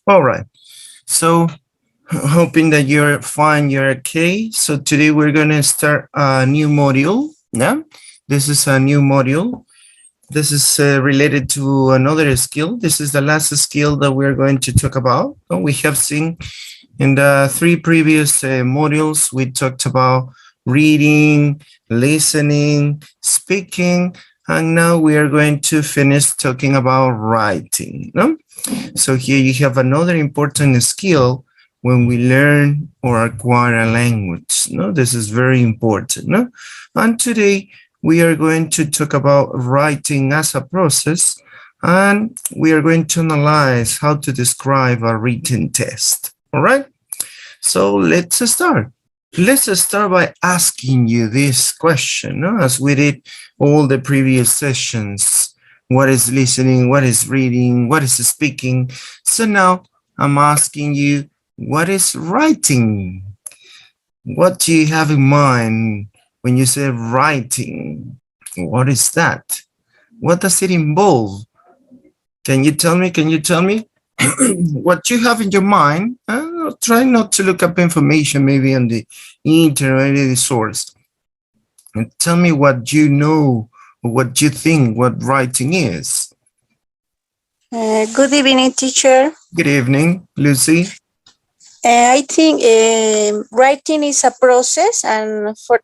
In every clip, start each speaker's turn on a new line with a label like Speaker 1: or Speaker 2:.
Speaker 1: All right. So hoping that you're fine, you're okay. So today we're going to start a new module. Yeah, this is a new module. This is related to another skill. This is the last skill that we're going to talk about. We have seen in the three previous modules, we talked about reading, listening, speaking, and now we are going to finish talking about writing. No? So here you have another important skill when we learn or acquire a language. No, this is very important. No, and today we are going to talk about writing as a process, and we are going to analyze how to describe a written test. All right. So let's start. Let's start by asking you this question, no? As we did all the previous sessions. What is listening? What is reading? What is speaking? So now I'm asking you, what is writing? What do you have in mind when you say writing? What is that? What does it involve? Can you tell me? Can you tell me what you have in your mind? Try not to look up information maybe on the internet, maybe the source. And tell me what you know, or what you think, what writing is.
Speaker 2: Good evening, teacher.
Speaker 1: Good evening, Lucy.
Speaker 2: I think writing is a process, and for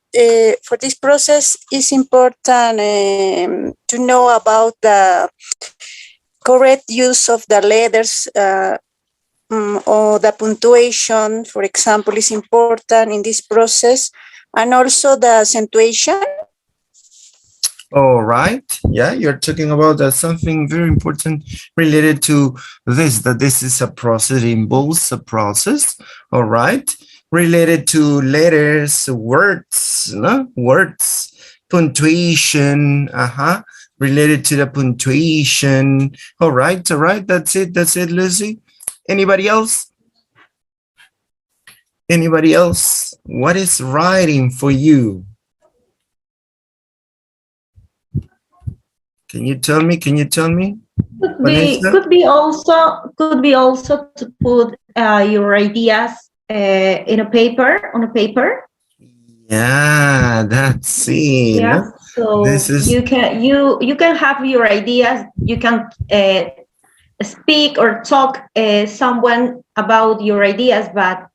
Speaker 2: this process, it's important to know about the correct use of the letters or the punctuation, for example, is important in this process, and also the accentuation.
Speaker 1: All right. Yeah, you're talking about something very important related to this, that this is a process, it involves a process. All right. Related to letters, words, no? Words, punctuation, related to the punctuation. All right. That's it, Lucy. Anybody else? Anybody else? What is writing for you? Can you tell me? Can you tell me?
Speaker 3: Could be also to put your ideas in a paper, on a paper.
Speaker 1: Yeah, that's it.
Speaker 3: Yeah, so
Speaker 1: this is...
Speaker 3: you can have your ideas. You can speak or talk someone about your ideas, but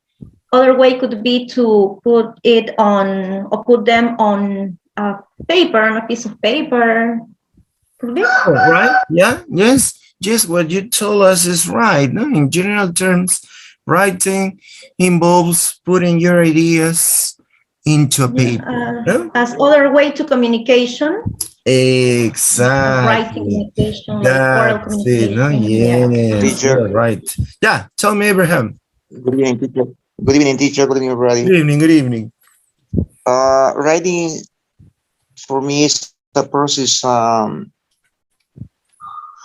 Speaker 3: other way could be to put it on or put them on a paper, on a piece of paper.
Speaker 1: Oh, right? Yeah, yes. Just what you told us is right. No? In general terms, writing involves putting your ideas into a paper. No?
Speaker 3: As other way to communication.
Speaker 1: Exactly.
Speaker 3: Writing communication, like oral
Speaker 1: That's
Speaker 3: communication.
Speaker 1: it. No? Yes.
Speaker 4: Teacher.
Speaker 1: Right. Yeah. Tell me, Abraham.
Speaker 4: Good evening, teacher. Good evening, teacher. Good evening, everybody.
Speaker 1: Good evening. Good evening.
Speaker 4: Writing for me is the process.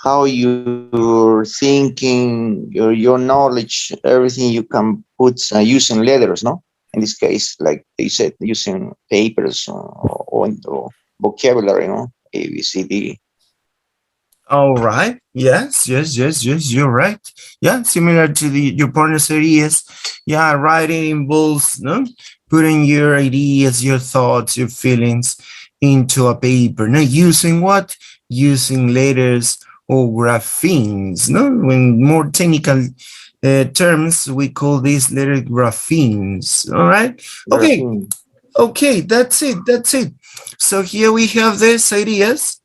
Speaker 4: How you're thinking, your knowledge, everything you can put using letters, no? In this case, like they said, using papers or vocabulary, no? A, B, C, D.
Speaker 1: All right. Yes. You're right. Yeah. Similar to your partner's ideas. Yeah. Writing involves, no, putting your ideas, your thoughts, your feelings into a paper. Now, using what? Using letters or graphemes. No, in more technical terms, we call these letter graphemes. All right. Okay. Okay. That's it. So here we have these ideas.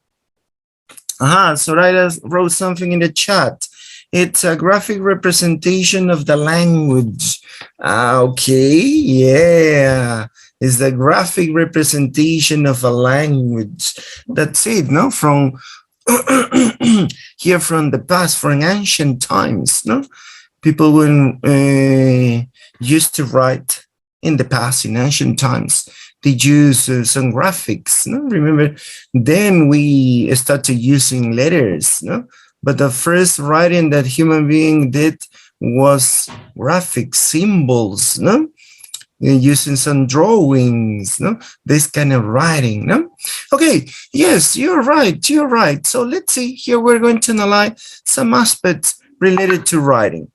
Speaker 1: Soraya wrote something in the chat. It's a graphic representation of the language. Okay, yeah. It's the graphic representation of a language. That's it, no? From here from the past, from ancient times, no? People when used to write in the past, in ancient times. They use some graphics. No? Remember, then we started using letters. No? But the first writing that human being did was graphic symbols. No? Using some drawings. No? This kind of writing. No? Okay. Yes, you're right. You're right. So let's see. Here we're going to analyze some aspects related to writing.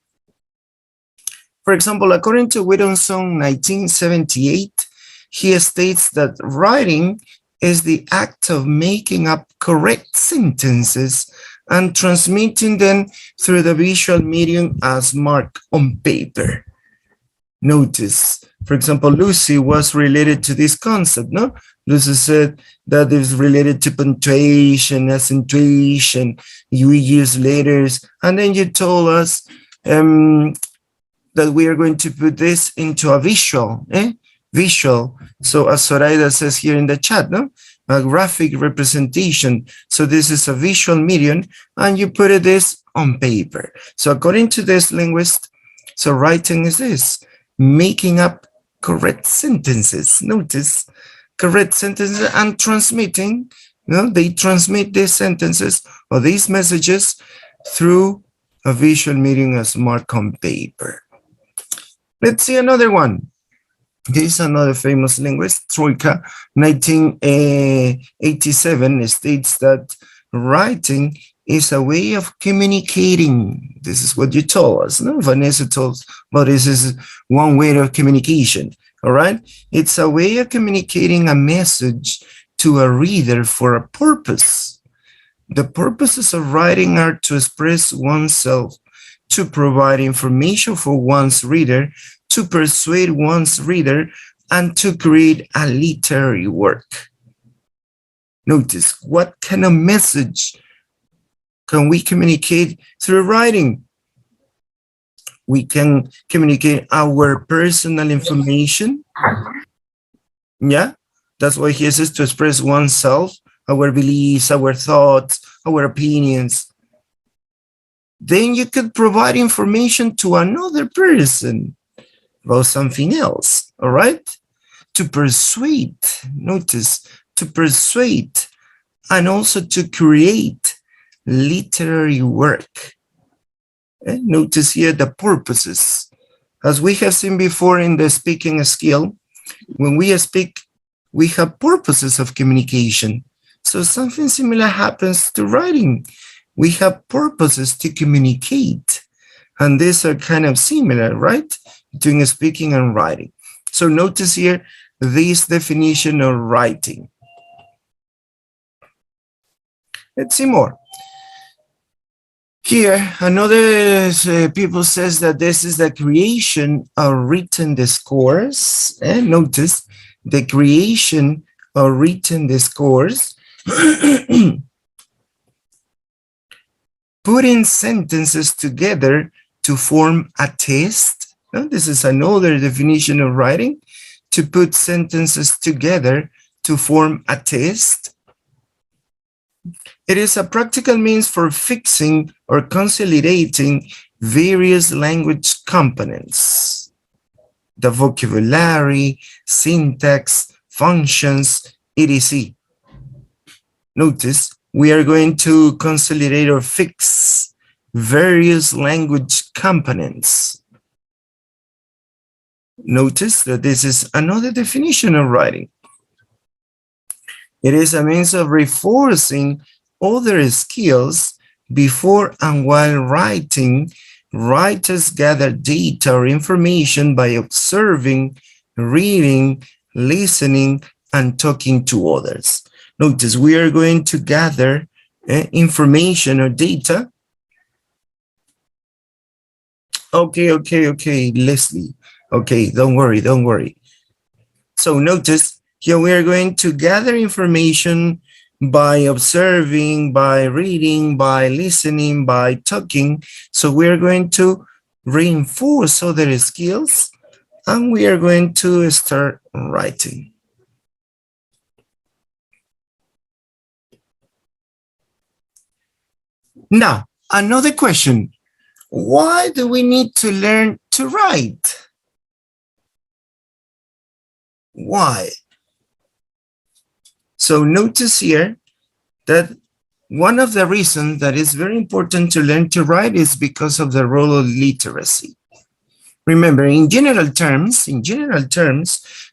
Speaker 1: For example, according to Williamson, 1978, he states that writing is the act of making up correct sentences and transmitting them through the visual medium as marked on paper. Notice, for example, Lucy was related to this concept, no? Lucy said that is related to punctuation, accentuation, we use letters, and then you told us that we are going to put this into a visual, visual. So as Zoraida says here in the chat, no? A graphic representation. So this is a visual medium, and you put this on paper. So according to this linguist, so writing is this, making up correct sentences. Notice, correct sentences and transmitting, they transmit these sentences or these messages through a visual medium as marked on paper. Let's see another one. This is another famous linguist, Troika, 1987, states that writing is a way of communicating. This is what you told us, no? Vanessa told us, but this is one way of communication, all right? It's a way of communicating a message to a reader for a purpose. The purposes of writing are to express oneself, to provide information for one's reader, to persuade one's reader, and to create a literary work. Notice, what kind of message can we communicate through writing? We can communicate our personal information. Yeah, that's why he says to express oneself, our beliefs, our thoughts, our opinions. Then you could provide information to another person about something else, all right? To persuade, notice, to persuade, and also to create literary work. Notice here the purposes. As we have seen before in the speaking skill, when we speak, we have purposes of communication. So something similar happens to writing. We have purposes to communicate. And these are kind of similar, right? Between speaking and writing. So notice here this definition of writing. Let's see more. Here, another people says that this is the creation of written discourse. And notice the creation of written discourse. Putting sentences together to form a text. This is another definition of writing. To put sentences together to form a text. It is a practical means for fixing or consolidating various language components. The vocabulary, syntax, functions, etc. Notice, we are going to consolidate or fix various language components. Notice that this is another definition of writing. It is a means of reinforcing other skills before and while writing. Writers gather data or information by observing, reading, listening, and talking to others. Notice we are going to gather information or data. Okay, Leslie. Okay, don't worry. So notice here we are going to gather information by observing, by reading, by listening, by talking. So we are going to reinforce other skills and we are going to start writing. Now, another question. Why do we need to learn to write? Why? So notice here that one of the reasons that is very important to learn to write is because of the role of literacy. Remember, in general terms,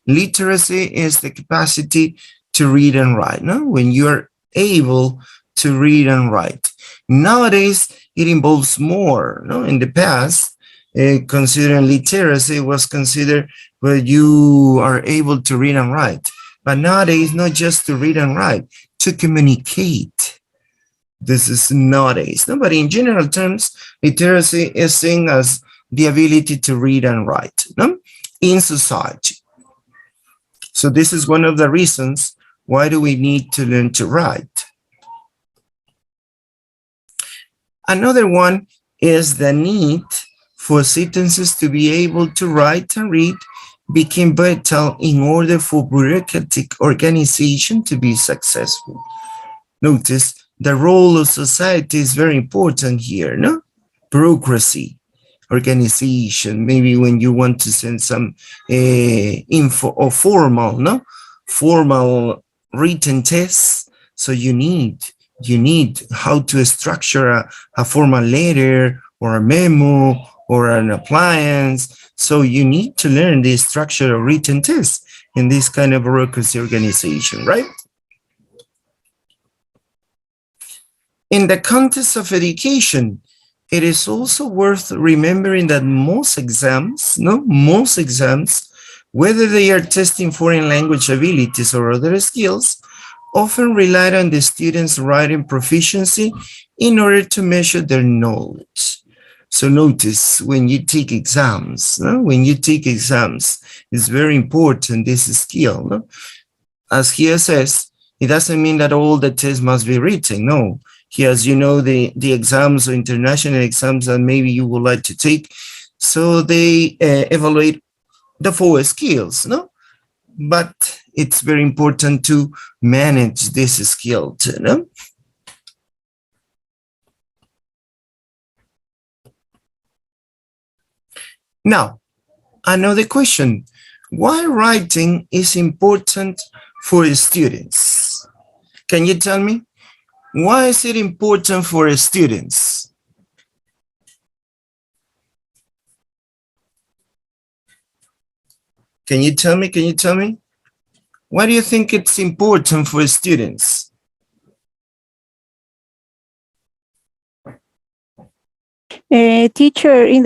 Speaker 1: literacy is the capacity to read and write, no? When you're able to read and write. Nowadays, it involves more, no? In the past, considering literacy was considered where you are able to read and write. But nowadays, not just to read and write, to communicate. This is nowadays. No, but in general terms, literacy is seen as the ability to read and write, no? In society. So this is one of the reasons why do we need to learn to write. Another one is the need for sentences to be able to write and read became vital in order for bureaucratic organization to be successful. Notice the role of society is very important here, no? Bureaucracy, organization, maybe when you want to send some info or formal, no? Formal written tests. So you need how to structure a formal letter or a memo or an appliance. So you need to learn the structure of written tests in this kind of bureaucracy organization, right? In the context of education, it is also worth remembering that most exams, whether they are testing foreign language abilities or other skills, often rely on the students' writing proficiency in order to measure their knowledge. So notice when you take exams, it's very important, this skill. No? As he says, it doesn't mean that all the tests must be written, no. He has, you know, the exams or international exams that maybe you would like to take. So they evaluate the 4 skills, no? But it's very important to manage this skill too, no? Now, another question. Why writing is important for students? Can you tell me? Why is it important for students? Can you tell me? Why do you think it's important for students?
Speaker 2: Teacher, in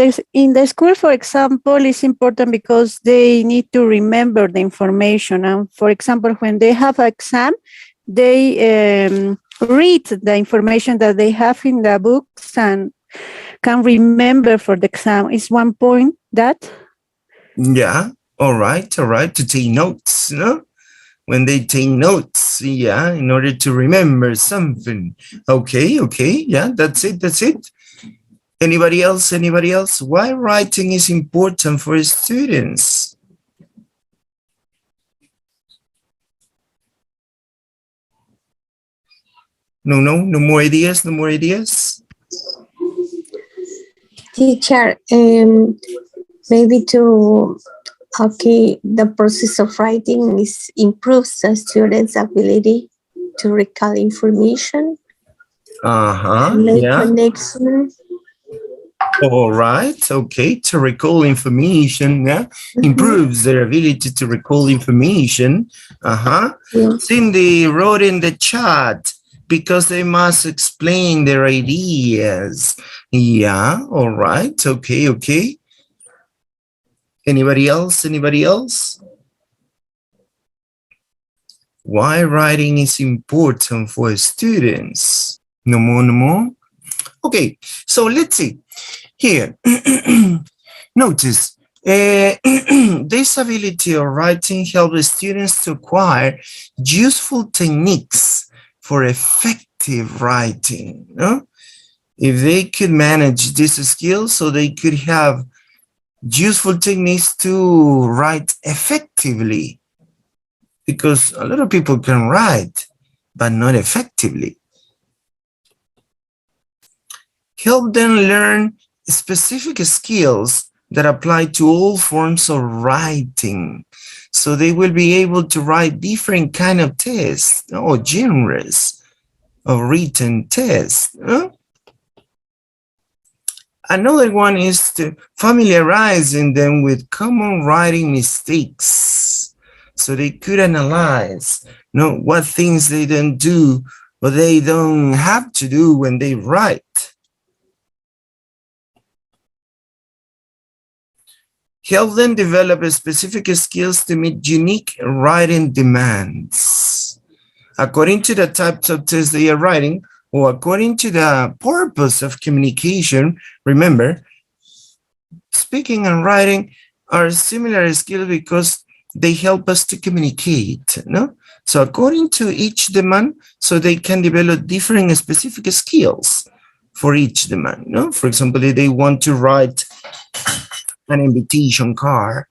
Speaker 2: the school, for example, it's important because they need to remember the information. And for example, when they have an exam, they read the information that they have in the books and can remember for the exam. Is one point that?
Speaker 1: Yeah, all right, to take notes, no? When they take notes, yeah, in order to remember something. Okay, yeah, that's it. Anybody else? Why writing is important for students? No more ideas,
Speaker 5: Teacher, maybe the process of writing improves the student's ability to recall information. Make
Speaker 1: yeah.
Speaker 5: connection.
Speaker 1: All right, okay, to recall information, yeah, improves their ability to recall information.
Speaker 5: Yeah.
Speaker 1: Cindy wrote in the chat, because they must explain their ideas. Yeah, all right, okay. Anybody else? Why writing is important for students? No more? Okay, so let's see. Here, notice, this ability of writing helps students to acquire useful techniques for effective writing. No? If they could manage this skill, so they could have useful techniques to write effectively. Because a lot of people can write, but not effectively. Help them learn specific skills that apply to all forms of writing. So they will be able to write different kind of tests or genres of written tests. Another one is to familiarizing them with common writing mistakes. So they could analyze, what things they don't do or they don't have to do when they write. help them develop specific skills to meet unique writing demands. According to the types of tests they are writing, or according to the purpose of communication, remember, speaking and writing are similar skills because they help us to communicate, no? So according to each demand, so they can develop different specific skills for each demand, no? For example, if they want to write an invitation card,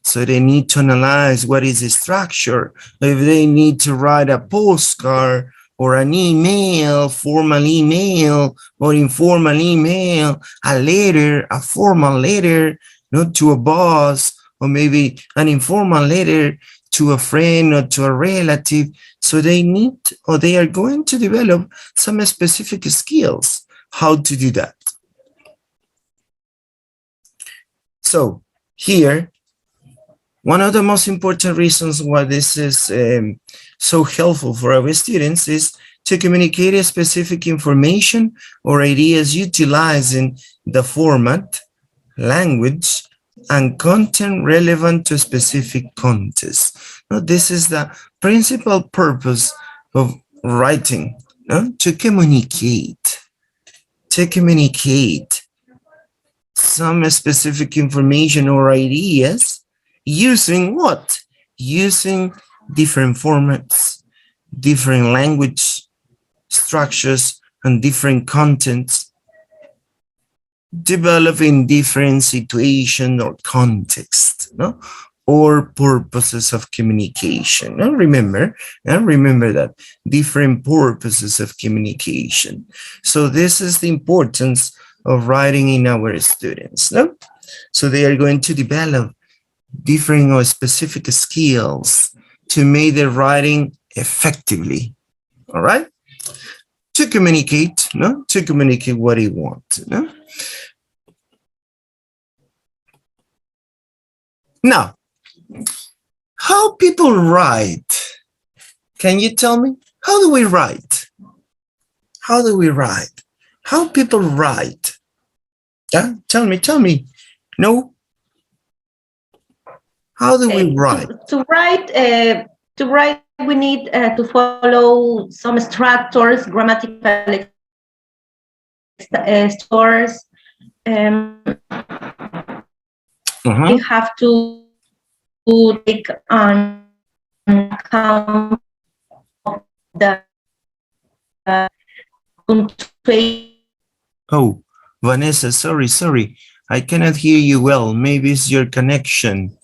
Speaker 1: so they need to analyze what is the structure. If they need to write a postcard or an email, formal email or informal email, a letter, a formal letter, not to a boss, or maybe an informal letter to a friend or to a relative. So they need, or they are going to develop some specific skills, how to do that. So here, one of the most important reasons why this is so helpful for our students is to communicate a specific information or ideas utilizing the format, language, and content relevant to a specific context. Now, this is the principal purpose of writing, no? To communicate some specific information or ideas using what? Using different formats, different language structures, and different contents, developing different situation or context, no? Or purposes of communication. Now remember that different purposes of communication. So this is the importance of writing in our students, no? So they are going to develop different or specific skills to make their writing effectively, all right? To communicate, no? To communicate what you want, no? Now, how people write? Can you tell me? How do we write? How do we write? How people write? Yeah, tell me. No? How do we write?
Speaker 3: To write, we need to follow some structures, grammatical structures. We have to take on account of the punctuation.
Speaker 1: Oh, Vanessa, sorry. I cannot hear you well. Maybe it's your connection.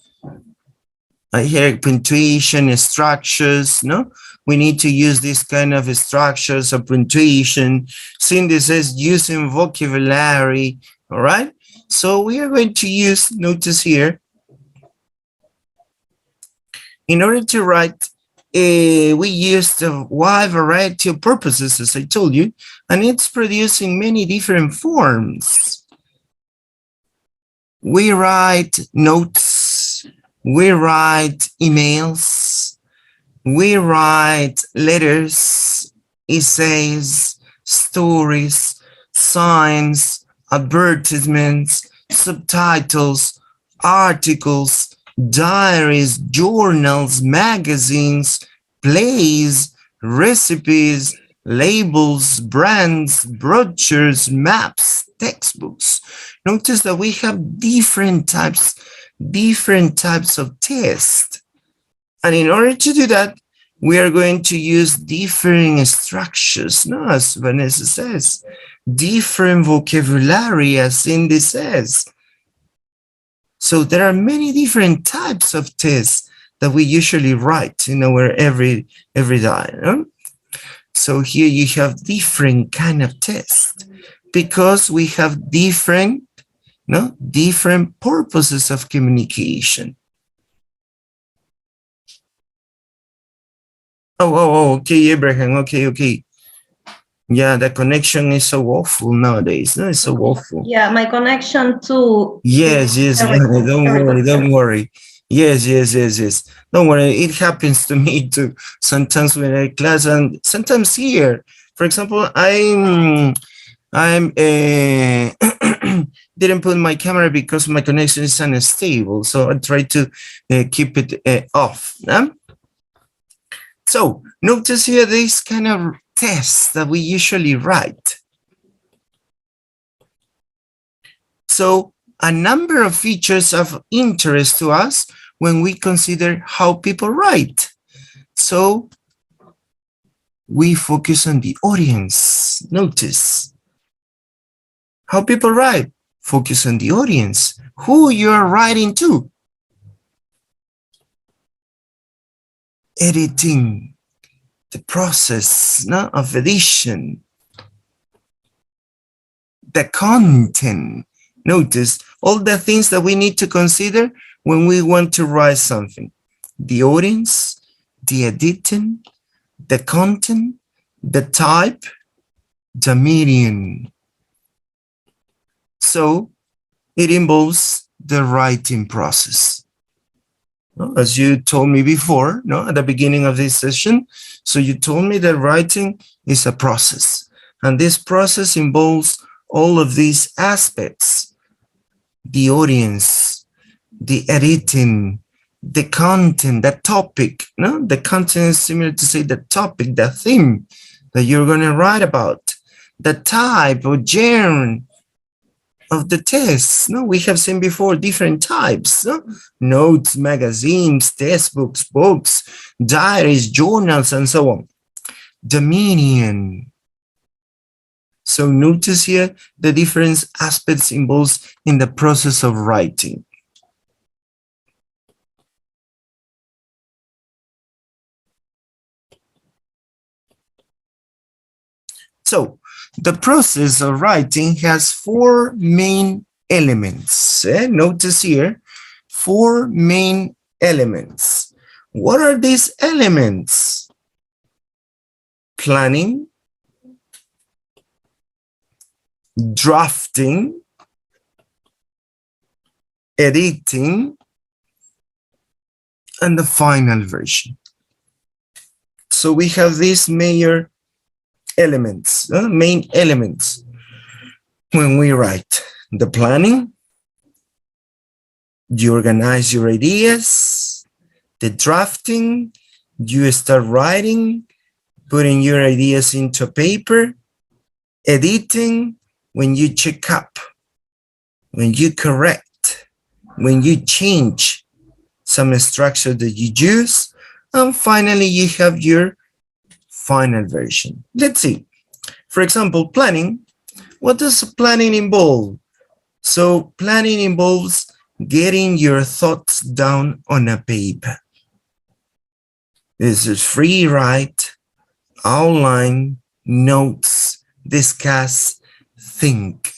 Speaker 1: I hear punctuation structures, no? We need to use this kind of structures of punctuation, synthesis, using vocabulary, all right? So we are going to use, notice here, in order to write, we used a wide variety of purposes, as I told you, and it's producing many different forms. We write notes, we write emails, we write letters, essays, stories, signs, advertisements, subtitles, articles, diaries, journals, magazines, plays, recipes, labels, brands, brochures, maps, textbooks. Notice that we have different types of tests. And in order to do that, we are going to use different structures, no, as Vanessa says, different vocabulary, as Cindy says. So there are many different types of tests that we usually write in our every day. No? So here you have different kind of tests because we have different purposes of communication. Oh, okay, Abraham, okay. Yeah, the connection is so awful nowadays. No, it's so awful.
Speaker 3: Yeah, my connection too.
Speaker 1: Yes, don't worry. Yes. Don't worry, it happens to me too. Sometimes when I class and sometimes here. For example, I'm didn't put my camera because my connection is unstable, so I try to keep it off. So notice here this kind of tests that we usually write. So a number of features of interest to us when we consider how people write. So we focus on the audience. Notice how people write. Focus on the audience. Who you're writing to. Editing, the process of edition. The content. Notice all the things that we need to consider when we want to write something. The audience, the editing, the content, the type, the medium. So it involves the writing process. As you told me before, at the beginning of this session, so you told me that writing is a process. And this process involves all of these aspects: the audience, the editing, the content, the topic. The content is similar to say the topic, the theme that you're going to write about, the type or genre of the tests. We have seen before different types: notes, magazines, textbooks, books, diaries, journals, and so on. The medium. So notice here the different aspects involved in the process of writing. So the process of writing has four main elements. Notice here, four main elements. What are these elements? Planning, drafting, editing, and the final version. So we have these major elements, main elements when we write: the planning, you organize your ideas; the drafting, you start writing, putting your ideas into paper; editing, when you check up, when you correct, when you change some structure that you use; and finally you have your final version. Let's see. For example, planning. What does planning involve? So planning involves getting your thoughts down on a paper. This is free write, outline, notes, discuss, think.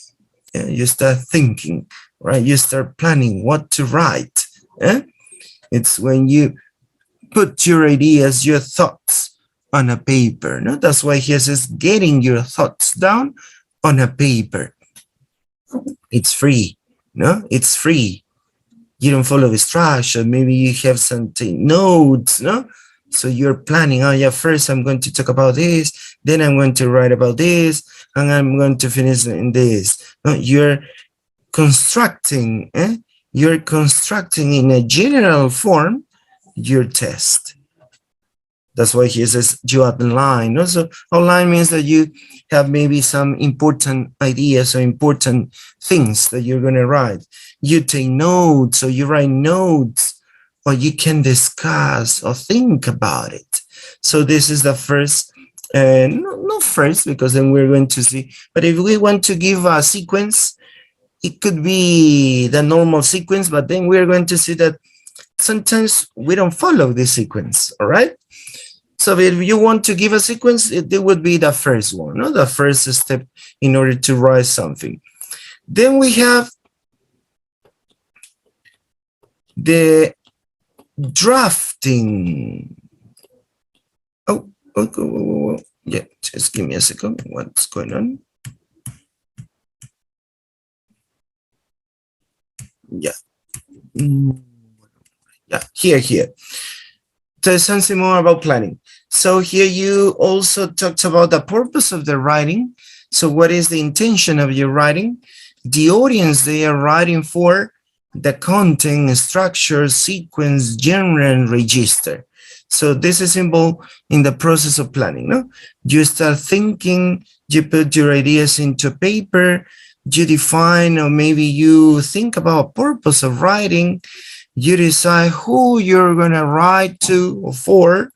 Speaker 1: You start thinking, right? You start planning what to write. It's when you put your ideas, your thoughts on a paper. That's why he says getting your thoughts down on a paper. It's free. It's free. You don't follow the structure. Maybe you have something notes. So you're planning. Oh yeah, first I'm going to talk about this, then I'm going to write about this, and I'm going to finish in this. You're constructing. You're constructing in a general form your test. That's why he says you outline. Also, outline means that you have maybe some important ideas or important things that you're going to write. You take notes, or you write notes, or you can discuss or think about it. So this is the first, not first, because then we're going to see. But if we want to give a sequence, it could be the normal sequence, but then we're going to see that sometimes we don't follow this sequence, all right? So if you want to give a sequence, it would be the first one, the first step in order to write something. Then we have the drafting. Oh, yeah, just give me a second. What's going on? Yeah. Yeah, here. There's something more about planning. So here you also talked about the purpose of the writing. So what is the intention of your writing? The audience they are writing for, the content, structure, sequence, genre, and register. So this is involved in the process of planning. No, you start thinking, you put your ideas into paper, you define, or maybe you think about purpose of writing, you decide who you're going to write to or for,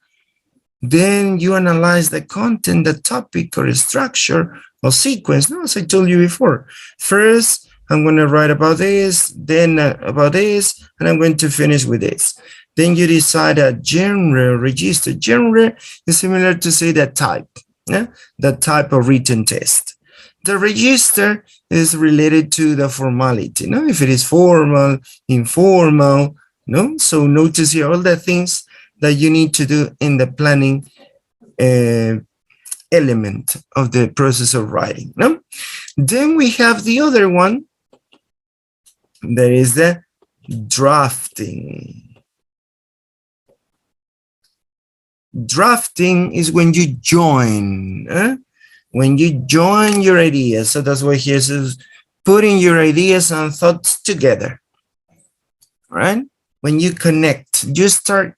Speaker 1: then you analyze the content, the topic, or the structure or sequence. No, as I told you before, first I'm going to write about this, then about this, and I'm going to finish with this. Then you decide a genre, register. Genre is similar to say the type, yeah? The type of written test. The register is related to the formality, no? If it is formal, informal, no? So notice here all the things that you need to do in the planning element of the process of writing, no? Then we have the other one, that is the drafting. Drafting is when you join, when you join your ideas. So that's why here says putting your ideas and thoughts together, right? When you connect, you start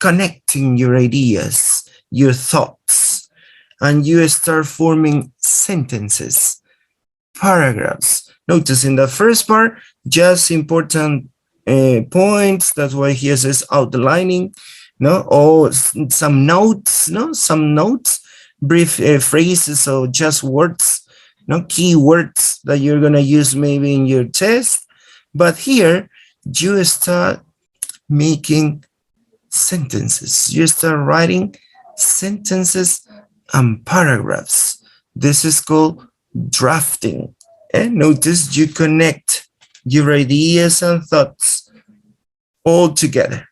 Speaker 1: connecting your ideas, your thoughts, and you start forming sentences, paragraphs. Notice in the first part, just important points. That's why here says outlining. No, or some notes, no, some notes, brief phrases, or just words, no, key words that you're going to use maybe in your test. But here you start making sentences. You start writing sentences and paragraphs. This is called drafting. And notice you connect your ideas and thoughts all together.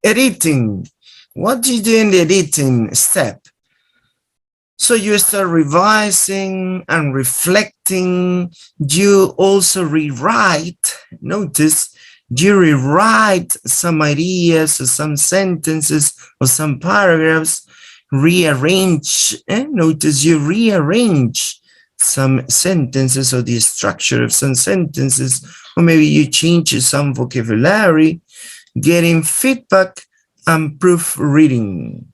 Speaker 1: Editing. What do you do in the editing step? So you start revising and reflecting. You also rewrite. Notice you rewrite some ideas or some sentences or some paragraphs, rearrange. Notice you rearrange some sentences or the structure of some sentences, or maybe you change some vocabulary. Getting feedback and proofreading.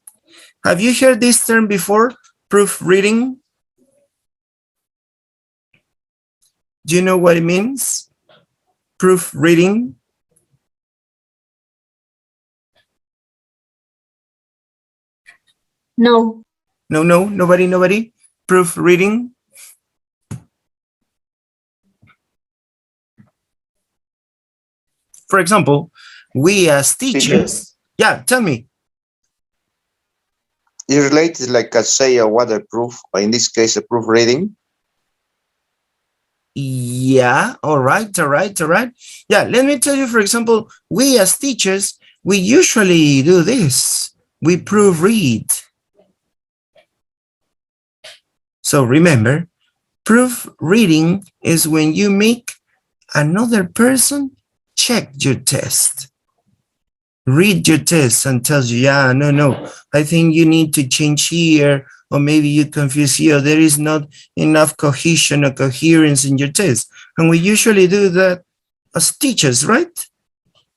Speaker 1: Have you heard this term before? Proofreading? Do you know what it means? Proofreading?
Speaker 5: No.
Speaker 1: No, nobody? Proofreading? For example, we as teachers, yeah, tell me.
Speaker 4: It's related, like I say, a waterproof, or in this case, a proofreading.
Speaker 1: Yeah, all right. Yeah, let me tell you, for example, we as teachers, we usually do this. We proofread. So remember, proofreading is when you make another person check your test. Read your test and tells you, yeah, no, I think you need to change here, or maybe you confuse here, there is not enough cohesion or coherence in your test. And we usually do that as teachers, right?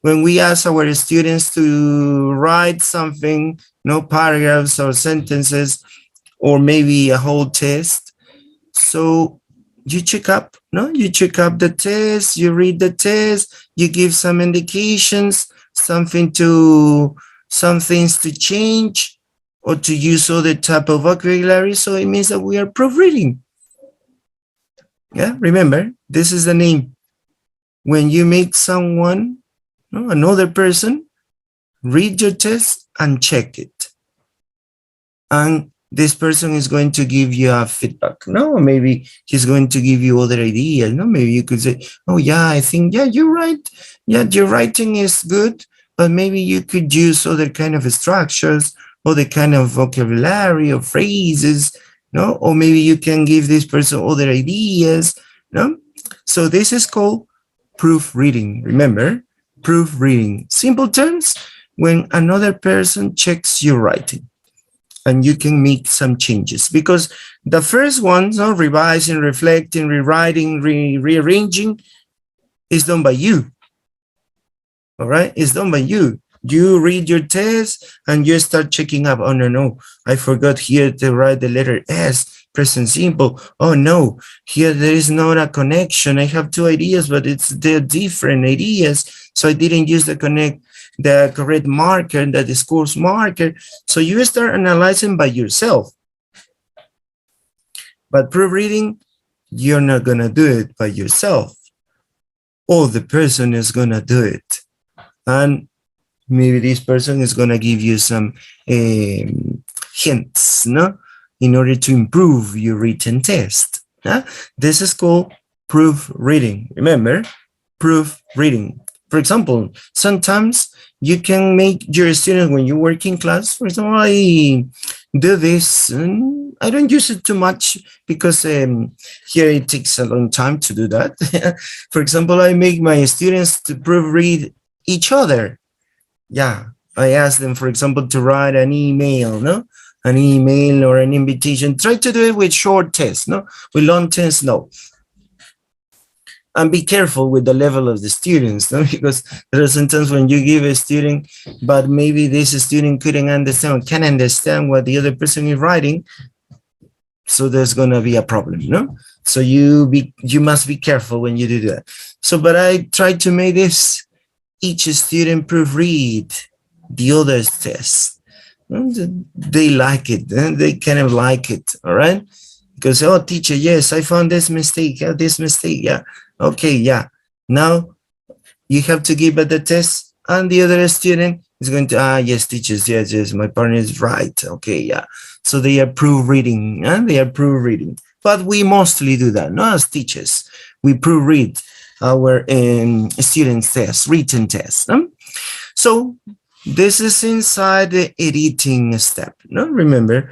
Speaker 1: When we ask our students to write something, no paragraphs or sentences, or maybe a whole test. So you check up, you check up the test, you read the test, you give some indications, some things to change, or to use other type of vocabulary. So it means that we are proofreading. Yeah, remember, this is the name. When you make someone, another person, read your test and check it. And this person is going to give you a feedback. No, maybe he's going to give you other ideas. No, maybe you could say, oh yeah, I think, yeah, you're right. Yeah, your writing is good, but maybe you could use other kind of structures, other kind of vocabulary or phrases, or maybe you can give this person other ideas, So this is called proofreading. Remember, proofreading. Simple terms, when another person checks your writing and you can make some changes, because the first ones, revising, reflecting, rewriting, rearranging, is done by you. All right, it's done by you. You read your test and you start checking up. Oh, no, I forgot here to write the letter S, present simple. Oh, no, here there is not a connection. I have two ideas, but they're different ideas. So I didn't use the correct marker, the discourse marker. So you start analyzing by yourself. But proofreading, you're not going to do it by yourself. Or the person is going to do it. And maybe this person is going to give you some hints, no, in order to improve your written test. This is called proofreading. Remember, proofreading. For example, sometimes you can make your students, when you work in class, for example, I do this, and I don't use it too much because here it takes a long time to do that. For example, I make my students to proofread each other. Yeah, I ask them, for example, to write an email, no? An email or an invitation. Try to do it with short tests, no? With long tests, no. And be careful with the level of the students, no? Because there are sometimes when you give a student, but maybe this student couldn't understand or can't understand what the other person is writing. So there's going to be a problem, no? So you must be careful when you do that. So, but I try to make this, each student proofread the other's test. They like it, they kind of like it, all right? Because, oh, teacher, yes, I found this mistake, yeah. Okay, yeah. Now you have to give it the test, and the other student is going to, yes, teachers, yes, my partner is right. Okay, yeah. So they are proofreading, and they are proofreading. But we mostly do that, not as teachers. We proofread our students' tests, written tests. So this is inside the editing step. No, remember,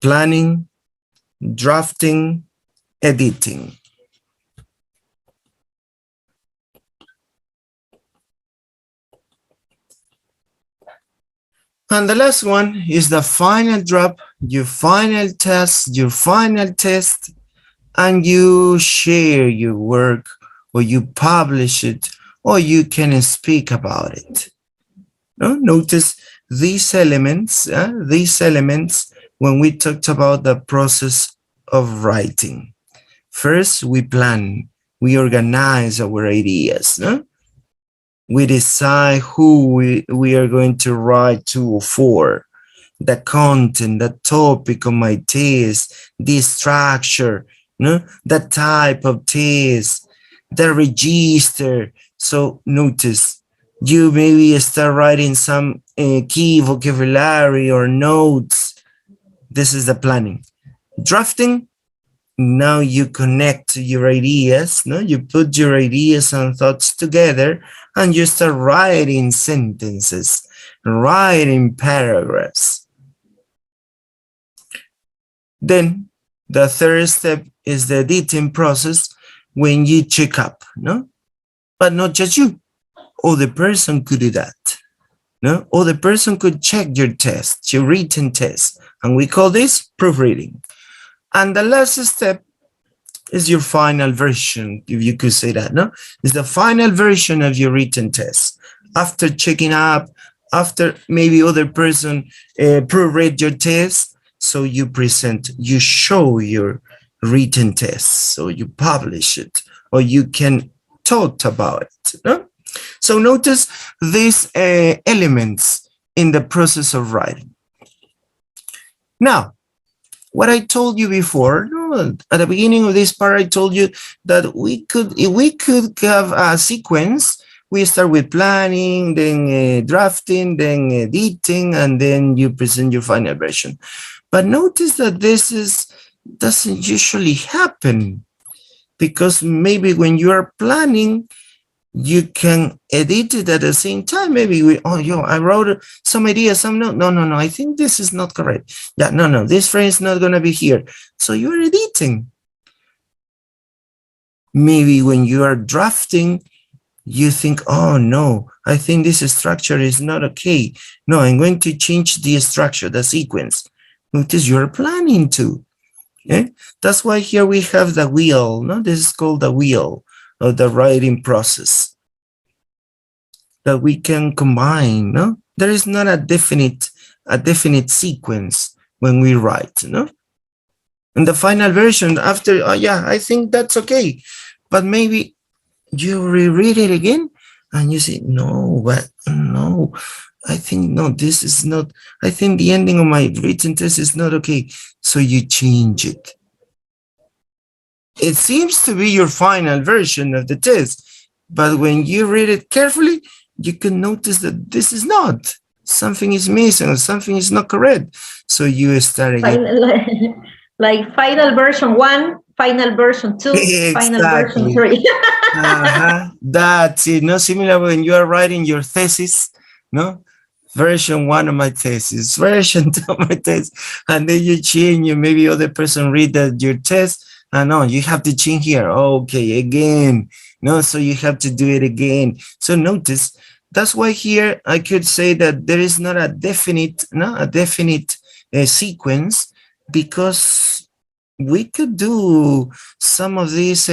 Speaker 1: planning, drafting, editing. And the last one is the final drop, your final test, and you share your work, or you publish it, or you can speak about it. No? Notice these elements when we talked about the process of writing. First, we plan, we organize our ideas. No? We decide who we are going to write to or for, the content, the topic of my test, the structure, no? The type of test, the register. So notice, you maybe start writing some key vocabulary or notes. This is the planning. Drafting, now you connect your ideas, no? You put your ideas and thoughts together and you start writing sentences, writing paragraphs. Then the third step is the editing process, when you check up, no? But not just you, other person could do that. No, other person could check your test, your written test, and we call this proofreading. And the last step is your final version, if you could say that, no? It's the final version of your written test. After checking up, after maybe other person proofread your test, so you present, you show your written test, so you publish it, or you can talk about it, no? So notice these elements in the process of writing. Now, what I told you before, at the beginning of this part, I told you that if we could have a sequence. We start with planning, then drafting, then editing, and then you present your final version. But notice that this doesn't usually happen, because maybe when you are planning, you can edit it at the same time. Maybe I wrote some ideas, some no, I think this is not correct. Yeah, no, this phrase is not going to be here. So you're editing. Maybe when you are drafting, you think, oh no, I think this structure is not okay. No, I'm going to change the structure, the sequence. Notice you're planning to. Okay? That's why here we have the wheel. No, this is called the wheel of the writing process that we can combine. No, there is not a definite sequence when we write. No, and the final version after, oh yeah, I think that's okay, but maybe you reread it again and you say, no, but no, I think, no, this is not, I think the ending of my written test is not okay. So you change it. It seems to be your final version of the test, but when you read it carefully, you can notice that this is not. Something is missing or something is not correct. So you start again.
Speaker 3: Like final version 1, final version 2,
Speaker 1: Exactly.
Speaker 3: final version 3.
Speaker 1: That's it. No, similar when you are writing your thesis, no? Version 1 of my thesis, version 2 of my test, and then you change, maybe other person read that your test, and no, you have to change here. Okay, again. No, so you have to do it again. So notice, that's why here I could say that there is not a definite, sequence, because we could do some of these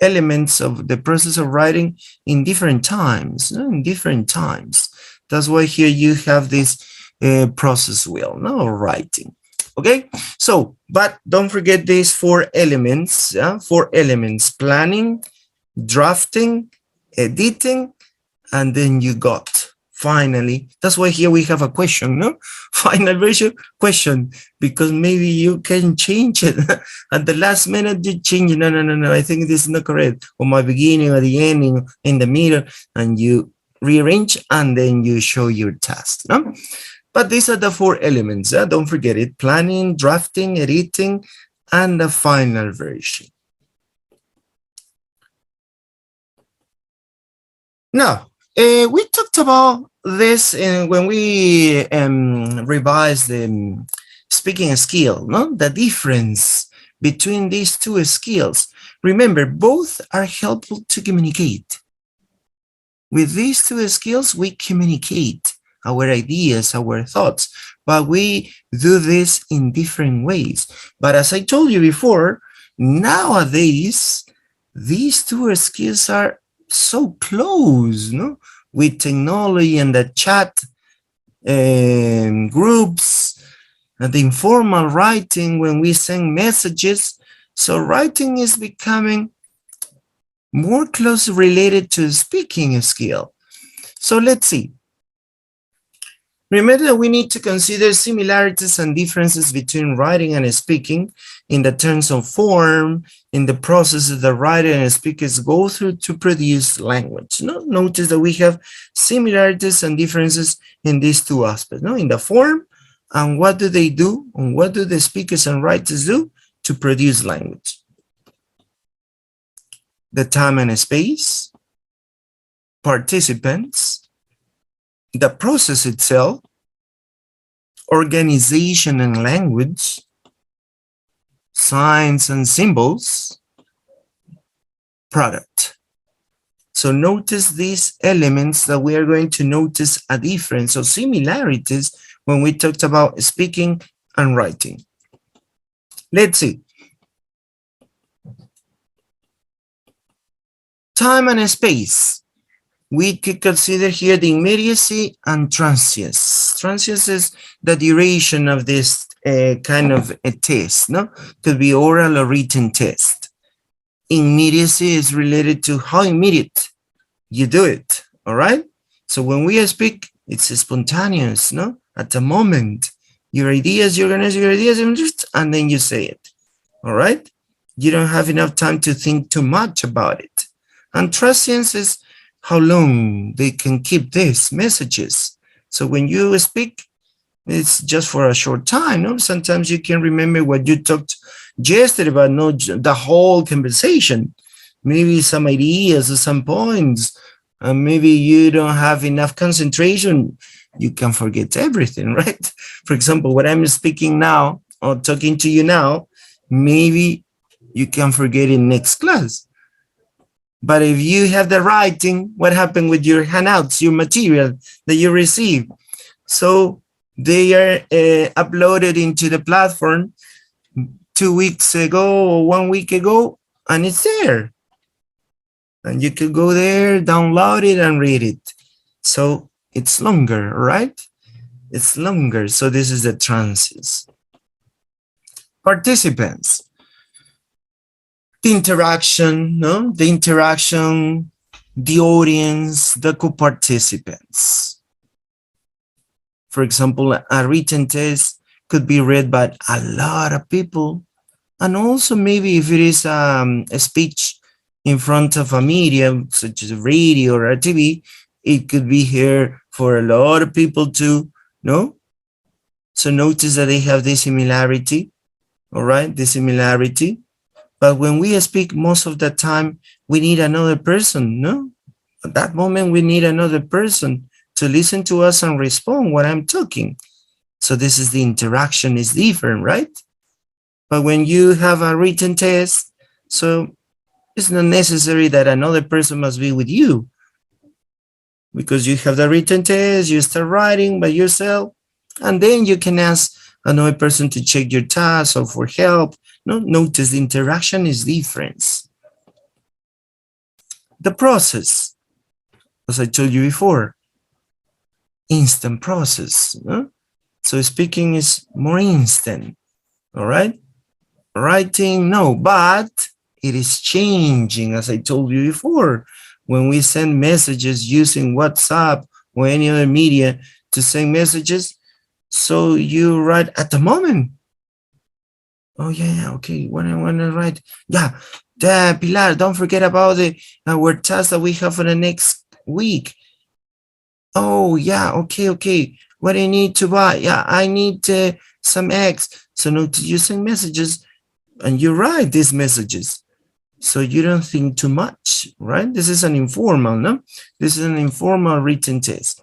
Speaker 1: elements of the process of writing in different times, in different times. That's why here you have this process wheel, writing. Okay, so, but don't forget these 4 elements, 4 elements: planning, drafting, editing, and then you got finally. That's why here we have a question, no? Final version question, because maybe you can change it at the last minute. You change it. No, I think this is not correct, or my beginning or the ending, in the middle, and you rearrange and then you show your task, no? But these are the 4 elements. Don't forget it: planning, drafting, editing, and the final version. Now, we talked about this when we revised the speaking skill, no? The difference between these 2 skills. Remember, both are helpful to communicate. With these 2 skills, we communicate our ideas, our thoughts, but we do this in different ways. But as I told you before, nowadays, these 2 skills are so close, no? With technology and the chat groups and the informal writing when we send messages. So writing is becoming more closely related to speaking skill. So let's see. Remember that we need to consider similarities and differences between writing and speaking in the terms of form, in the processes that writer and speakers go through to produce language. No? Notice that we have similarities and differences in these 2 aspects, no? In the form, and what do they do, and what do the speakers and writers do to produce language? The time and space, participants, the process itself, organization and language, signs and symbols, product. So notice these elements that we are going to notice a difference or similarities when we talked about speaking and writing. Let's see. Time and space. We could consider here the immediacy and transience. Transience is the duration of this kind of a test, no? Could be oral or written test. Immediacy is related to how immediate you do it, all right? So when we speak, it's spontaneous, no? At the moment, your ideas, you organize your ideas, and then you say it, all right? You don't have enough time to think too much about it. And transience is how long they can keep these messages. So when you speak, it's just for a short time. No? Sometimes you can remember what you talked yesterday, but not the whole conversation. Maybe some ideas or some points. Maybe you don't have enough concentration. You can forget everything, right? For example, what I'm speaking now or talking to you now, maybe you can forget in next class. But if you have the writing, what happened with your handouts, your material that you receive? So they are uploaded into the platform 2 weeks ago or 1 week ago, and it's there. And you can go there, download it, and read it. So it's longer, right? It's longer. So this is the trances. Participants. The interaction, no? The interaction, the audience, the co-participants. For example, a written test could be read by a lot of people. And also maybe if it is a speech in front of a medium, such as a radio or a TV, it could be here for a lot of people too, no? So notice that they have this similarity, all right, the similarity. But when we speak, most of the time, we need another person, no? At that moment, we need another person to listen to us and respond when I'm talking. So this is the interaction is different, right? But when you have a written test, so it's not necessary that another person must be with you. Because you have the written test, you start writing by yourself, and then you can ask another person to check your task or for help. No, notice the interaction is different. The process, as I told you before, instant process. No? So speaking is more instant, all right? Writing, no, but it is changing, as I told you before. When we send messages using WhatsApp or any other media to send messages, so you write at the moment. Oh yeah, okay. When I want to write, yeah, Pilar, don't forget about our task that we have for the next week. Oh yeah, okay. What do you need to buy? Yeah, I need some eggs. So now you send messages and you write these messages. So you don't think too much, right? This is an informal, no? This is an informal written test.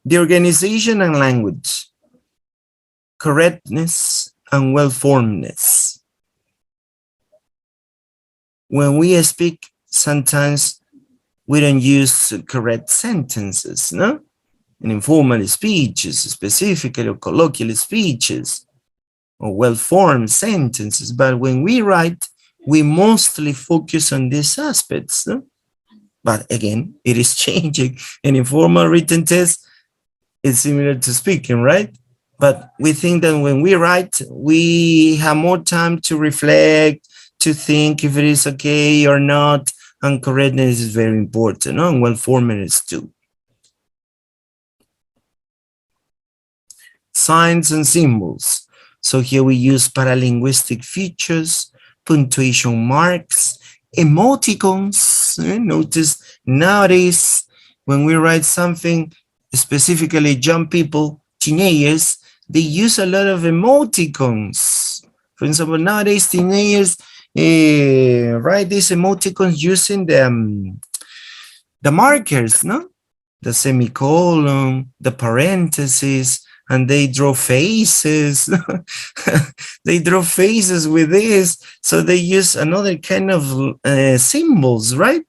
Speaker 1: The organization and language, correctness and well-formedness. When we speak, sometimes we don't use correct sentences, no? In informal speeches, specifically or colloquial speeches, or well-formed sentences. But when we write, we mostly focus on these aspects, no? But again, it is changing. An informal written test is similar to speaking, right? But we think that when we write, we have more time to reflect, to think if it is okay or not, and correctness is very important, no? And well-formedness too. Signs and symbols. So here we use paralinguistic features, punctuation marks, emoticons. Notice nowadays when we write something, specifically young people, teenagers, they use a lot of emoticons. For example, nowadays teenagers write these emoticons using the markers, no? The semicolon, the parentheses, and they draw faces. They draw faces with this. So they use another kind of symbols, right?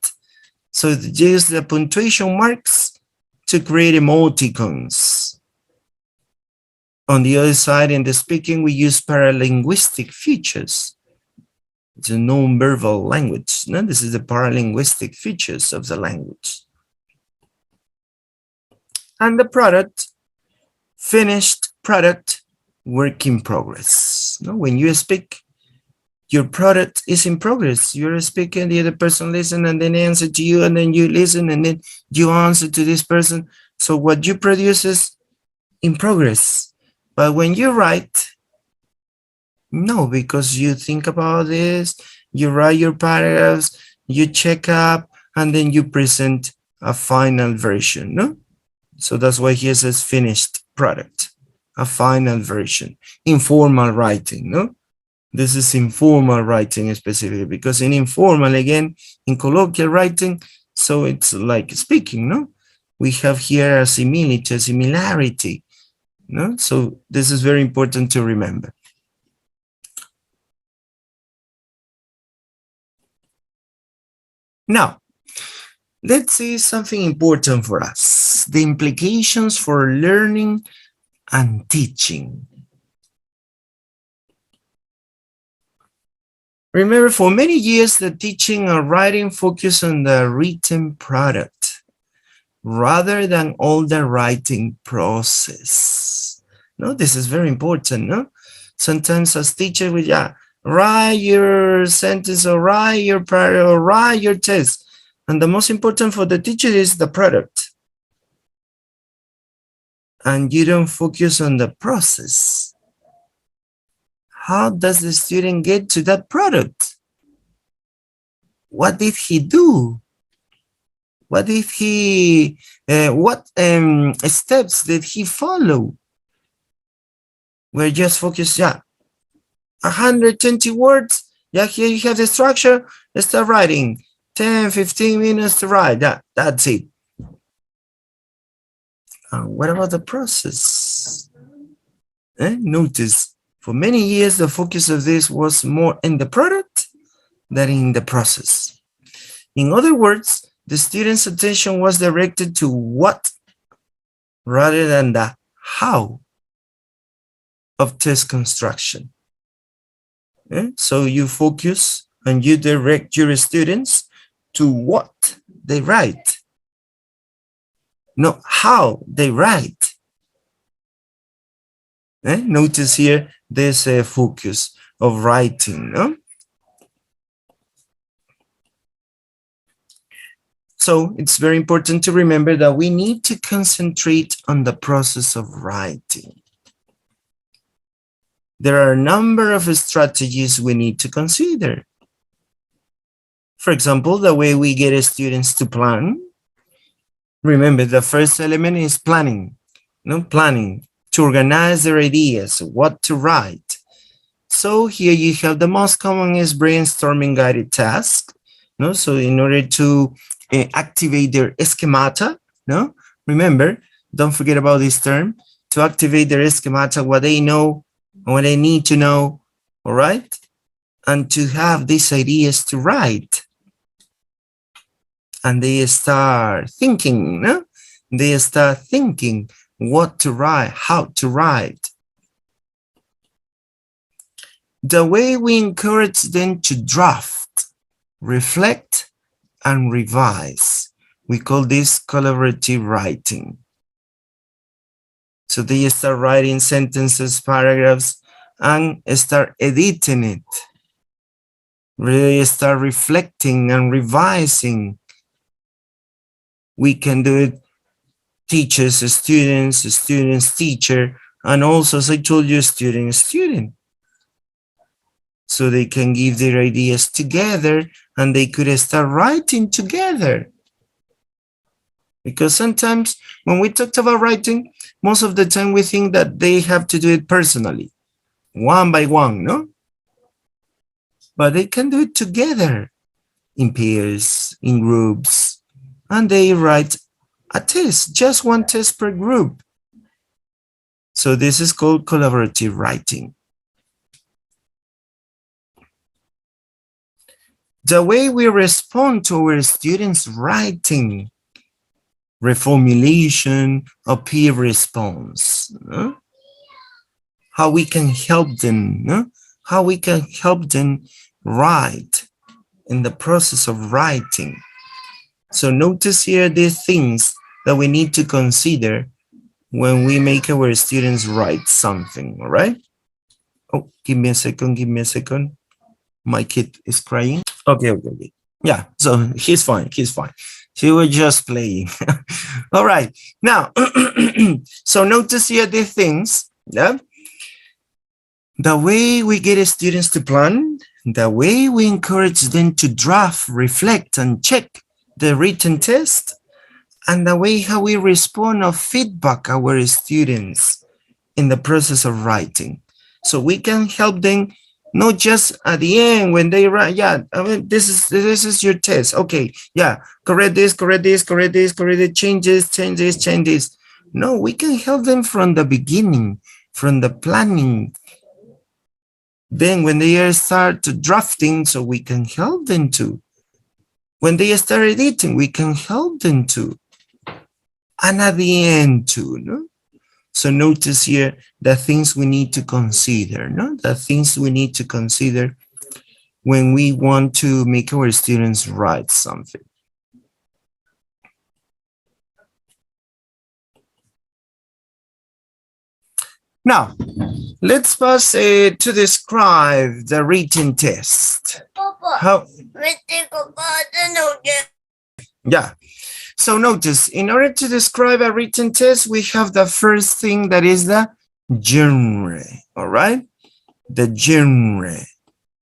Speaker 1: So they use the punctuation marks to create emoticons. On the other side, in the speaking, we use paralinguistic features. It's a non-verbal language. No? This is the paralinguistic features of the language. And the product, finished product, work in progress. No? When you speak, your product is in progress. You're speaking, the other person listens and then answer to you, and then you listen and then you answer to this person. So what you produce is in progress. But when you write, no, because you think about this, you write your paragraphs, you check up, and then you present a final version, no? So that's why here says finished product, a final version, informal writing, no? This is informal writing specifically, because in informal, again, in colloquial writing, so it's like speaking, no? We have here a similitude, a similarity, no? So this is very important to remember. Now, let's see something important for us. The implications for learning and teaching. Remember, for many years, the teaching and writing focused on the written product rather than all the writing process. No, this is very important, no? Sometimes as teacher, we write your sentence or write your paragraph or write your test. And the most important for the teacher is the product. And you don't focus on the process. How does the student get to that product? What did he do? What did he, what steps did he follow? We're just focused, 120 words. Yeah, here you have the structure. Let's start writing. 10, 15 minutes to write. That's it. What about the process? Notice, for many years, the focus of this was more in the product than in the process. In other words, the student's attention was directed to what rather than the how of test construction. So you focus and you direct your students to what they write, not how they write. Notice here, there's a focus of writing. No? So it's very important to remember that we need to concentrate on the process of writing. There are a number of strategies we need to consider. For example, the way we get students to plan. Remember, the first element is planning. Planning to organize their ideas, what to write. So here you have the most common is brainstorming guided task. So in order to activate their schemata, remember, don't forget about this term, to activate their schemata, what they know, what they need to know, all right? And to have these ideas to write. And they start thinking, They start thinking what to write, how to write. The way we encourage them to draft, reflect, and revise. We call this collaborative writing. So they start writing sentences, paragraphs, and start editing it. Really start reflecting and revising. We can do it, teachers, students, teacher, and also, as I told you, student. So they can give their ideas together and they could start writing together. Because sometimes when we talked about writing, most of the time we think that they have to do it personally, one by one, no? But they can do it together in pairs, in groups, and they write a test, just one test per group. So this is called collaborative writing. The way we respond to our students' writing, reformulation, or peer response, how we can help them, how we can help them write in the process of writing. So notice here the things that we need to consider when we make our students write something, all right? Oh, give me a second. My kid is crying. Okay. Yeah, so he's fine. He was just playing. All right, now, so notice here the things, yeah? The way we get students to plan, the way we encourage them to draft, reflect, and check the written test, and the way how we respond or feedback our students in the process of writing. So we can help them not just at the end when they write, this is your test. Okay, correct this, change this. No, we can help them from the beginning, from the planning. Then when they start to drafting, so we can help them to When they start editing, we can help them to. And at the end too, no? So notice here the things we need to consider, no? The things we need to consider when we want to make our students write something. Now, let's pass to describe the written test. How? Yeah. So notice, in order to describe a written test, we have the first thing that is the genre, all right? The genre,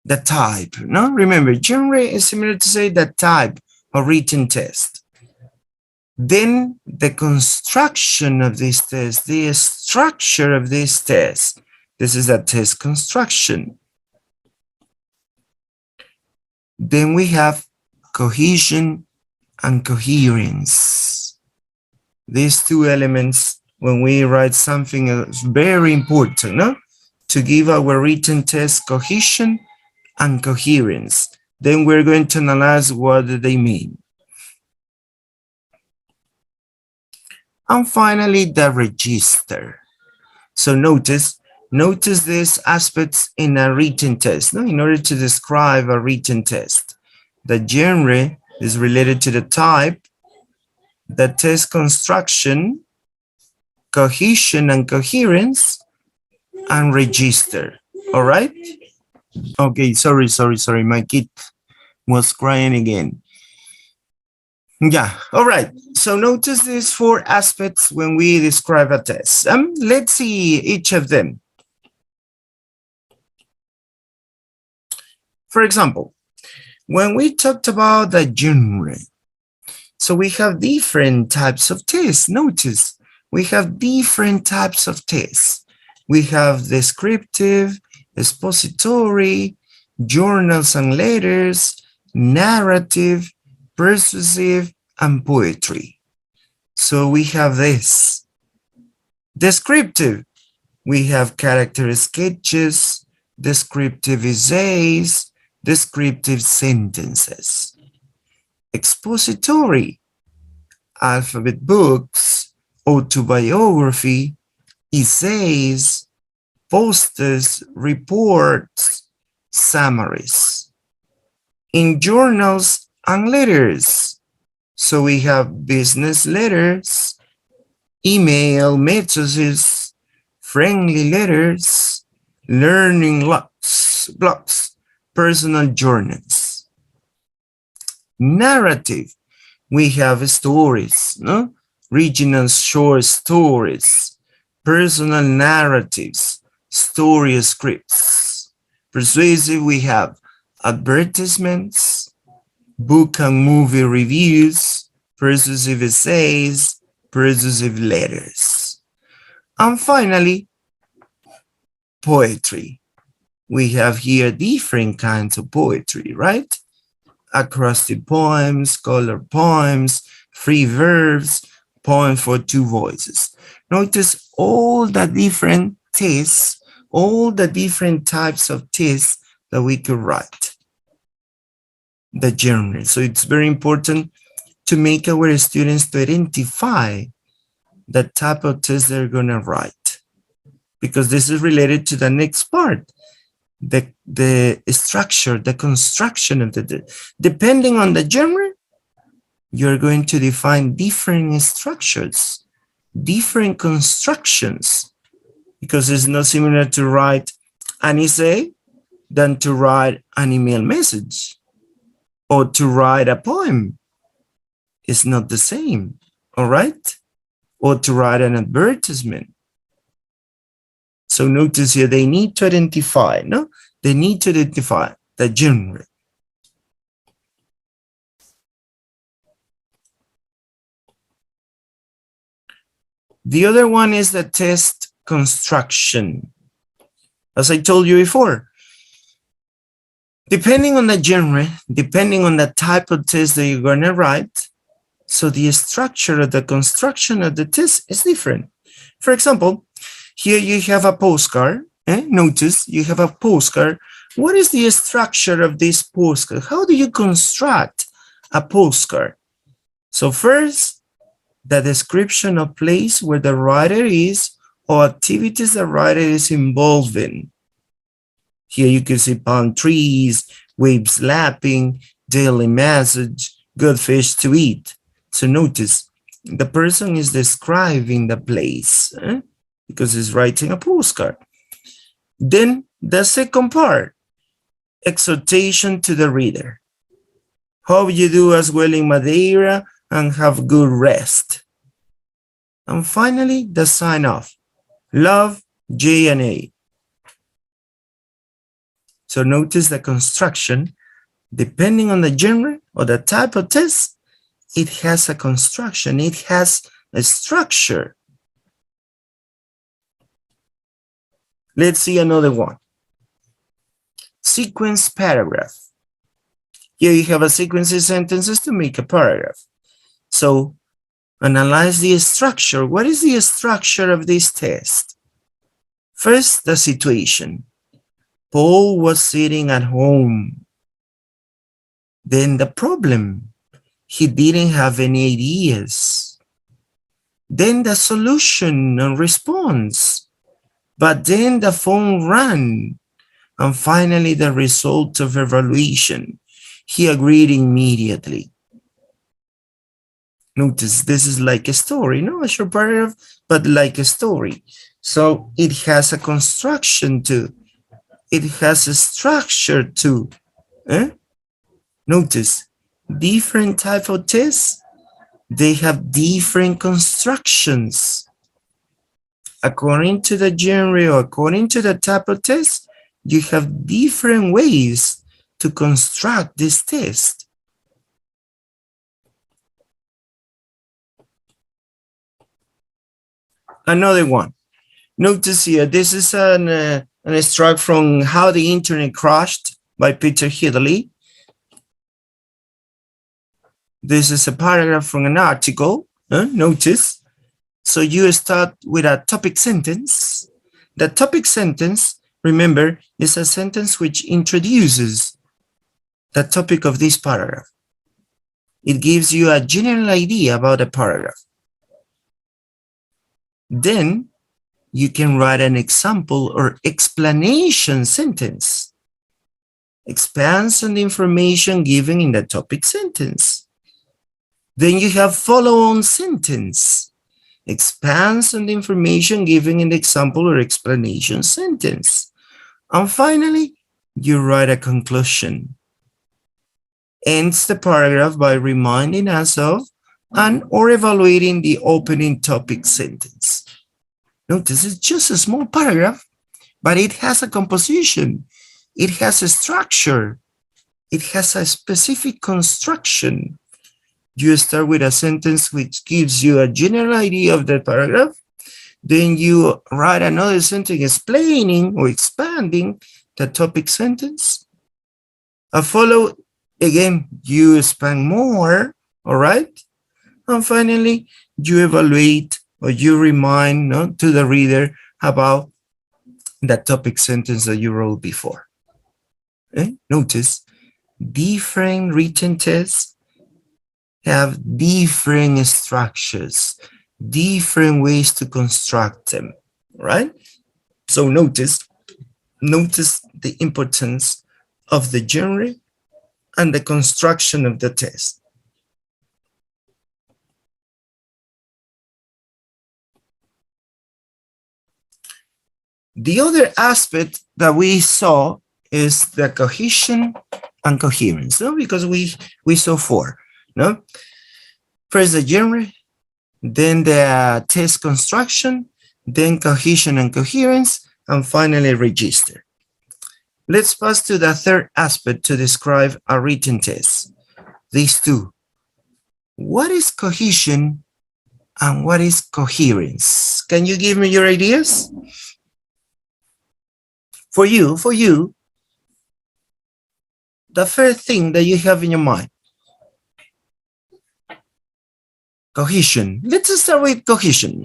Speaker 1: the type, no? Remember, genre is similar to say the type of written test. Then the construction of this test, the structure of this test. This is a test construction. Then we have cohesion and coherence. These two elements, when we write something, is very important, no? To give our written test cohesion and coherence. Then we're going to analyze what do they mean. And finally, the register. So notice these aspects in a written test, no? In order to describe a written test. The genre is related to the type, the test construction, cohesion and coherence, and register. All right? Okay, sorry. My kid was crying again. Yeah, all right. So notice these four aspects when we describe a test. Let's see each of them. For example, when we talked about the genre, so we have different types of tests. Notice, we have different types of tests. We have descriptive, expository, journals and letters, narrative, persuasive, and poetry. So we have this. Descriptive, we have character sketches, descriptive essays, descriptive sentences. Expository, alphabet books, autobiography, essays, posters, reports, summaries. In journals and letters, so we have business letters, email messages, friendly letters, learning blogs, personal journals. Narrative, we have stories, no? Regional short stories, personal narratives, story scripts. Persuasive, we have advertisements, book and movie reviews, persuasive essays, persuasive letters. And finally, poetry. We have here different kinds of poetry, right? Acrostic poems, colored poems, free verbs, poems for two voices. Notice all the different tests, all the different types of tests that we could write. The genre. So it's very important to make our students to identify the type of test they're going to write, because this is related to the next part. The structure, the construction of the, depending on the genre, you're going to define different structures, different constructions, because it's not similar to write an essay than to write an email message or to write a poem. It's not the same, all right? Or to write an advertisement. So notice here, they need to identify, no? They need to identify the genre. The other one is the test construction. As I told you before, depending on the genre, depending on the type of test that you're going to write, so the structure of the construction of the test is different. For example, here you have a postcard. Notice you have a postcard. What is the structure of this postcard? How do you construct a postcard. So first, the description of place where the writer is or activities the writer is involved in. Here you can see palm trees, waves lapping, daily message, good fish to eat. So notice, the person is describing the place because he's writing a postcard. Then the second part, exhortation to the reader. Hope you do as well in Madeira and have good rest. And finally, the sign off. Love, J and A. So notice the construction, depending on the genre or the type of test, it has a construction, it has a structure. Let's see another one. Sequence paragraph. Here you have a sequence of sentences to make a paragraph. So analyze the structure. What is the structure of this test? First, the situation. Paul was sitting at home. Then the problem. He didn't have any ideas. Then the solution and response. But then the phone rang. And finally, the result of evaluation. He agreed immediately. Notice this is like a story, not a short paragraph, but like a story. So it has a construction too. It has a structure too. Notice different type of tests, they have different constructions. According to the genre or according to the type of test, you have different ways to construct this test. Another one. Notice here, this is an extract from How the Internet Crashed by Peter Hidley. This is a paragraph from an article. Notice. So you start with a topic sentence. The topic sentence, remember, is a sentence which introduces the topic of this paragraph. It gives you a general idea about the paragraph. Then you can write an example or explanation sentence. Expands on the information given in the topic sentence. Then you have follow-on sentence. Expands on the information given in the example or explanation sentence. And finally, you write a conclusion. Ends the paragraph by reminding us of and or evaluating the opening topic sentence. Notice it's just a small paragraph, but it has a composition. It has a structure. It has a specific construction. You start with a sentence which gives you a general idea of the paragraph. Then you write another sentence explaining or expanding the topic sentence. Follow, again, you expand more, all right? And finally, you evaluate or you remind to the reader about the topic sentence that you wrote before. Okay? Notice, different written tests have different structures, different ways to construct them, right? So notice the importance of the genre and the construction of the test. The other aspect that we saw is the cohesion and coherence, no? Because we saw four. No? First the genre, then the test construction, then cohesion and coherence, and finally register. Let's pass to the third aspect to describe a written test. These two. What is cohesion and what is coherence? Can you give me your ideas? For you, the first thing that you have in your mind. Cohesion. Let's start with cohesion.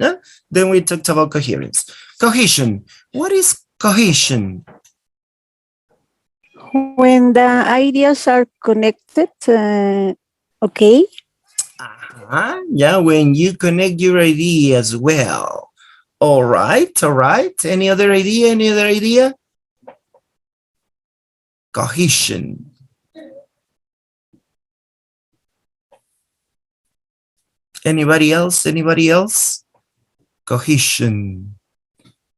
Speaker 1: Then we talked about coherence. Cohesion. What is cohesion?
Speaker 2: When the ideas are connected Okay.
Speaker 1: Yeah, when you connect your ideas well. All right, all right. Any other idea? Any other idea? Cohesion. Anybody else? Anybody else? Cohesion.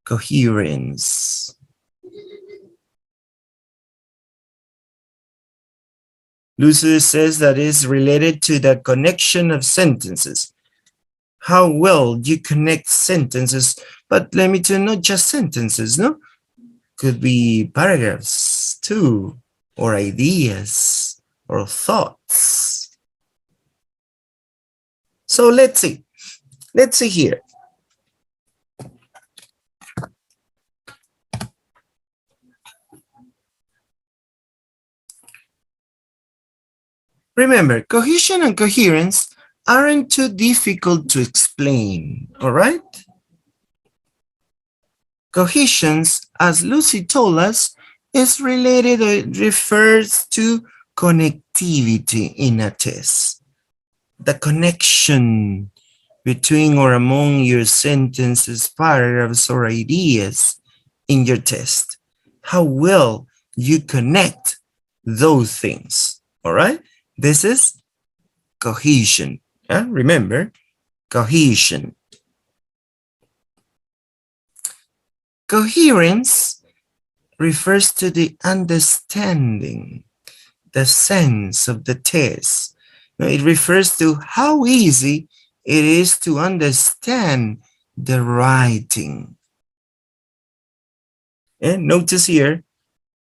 Speaker 1: Coherence. Lucy says that is related to the connection of sentences. How well you connect sentences, but let me tell you, not just sentences, no? Could be paragraphs too, or ideas, or thoughts. So let's see. Let's see here. Remember, cohesion and coherence aren't too difficult to explain, all right? Cohesions, as Lucy told us, is related or refers to connectivity in a test. The connection between or among your sentences, paragraphs, or ideas in your test. How well you connect those things, all right? This is cohesion. Remember, cohesion. Coherence refers to the understanding, the sense of the test. It refers to how easy it is to understand the writing. And notice here,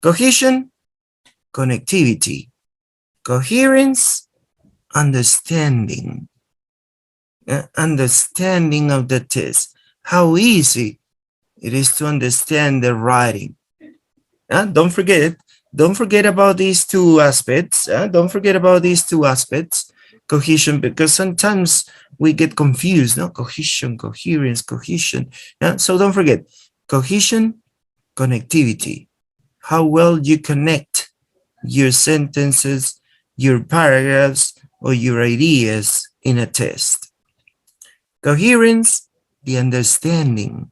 Speaker 1: cohesion, connectivity. Coherence, understanding. Understanding of the test. How easy it is to understand the writing. Don't forget about these two aspects. Don't forget about these two aspects. Cohesion, because sometimes we get confused, no? Cohesion, coherence, cohesion. So don't forget, cohesion, connectivity. How well you connect your sentences, your paragraphs, or your ideas in a test. Coherence, the understanding.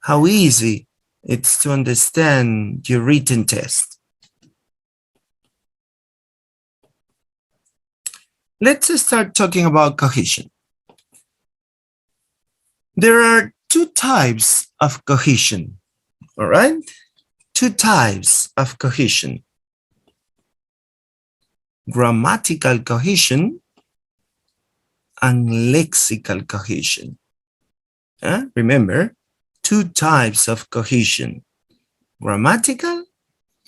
Speaker 1: How easy it's to understand your written test. Let's start talking about cohesion. There are two types of cohesion, all right? Two types of cohesion. Grammatical cohesion and lexical cohesion. Remember, two types of cohesion, grammatical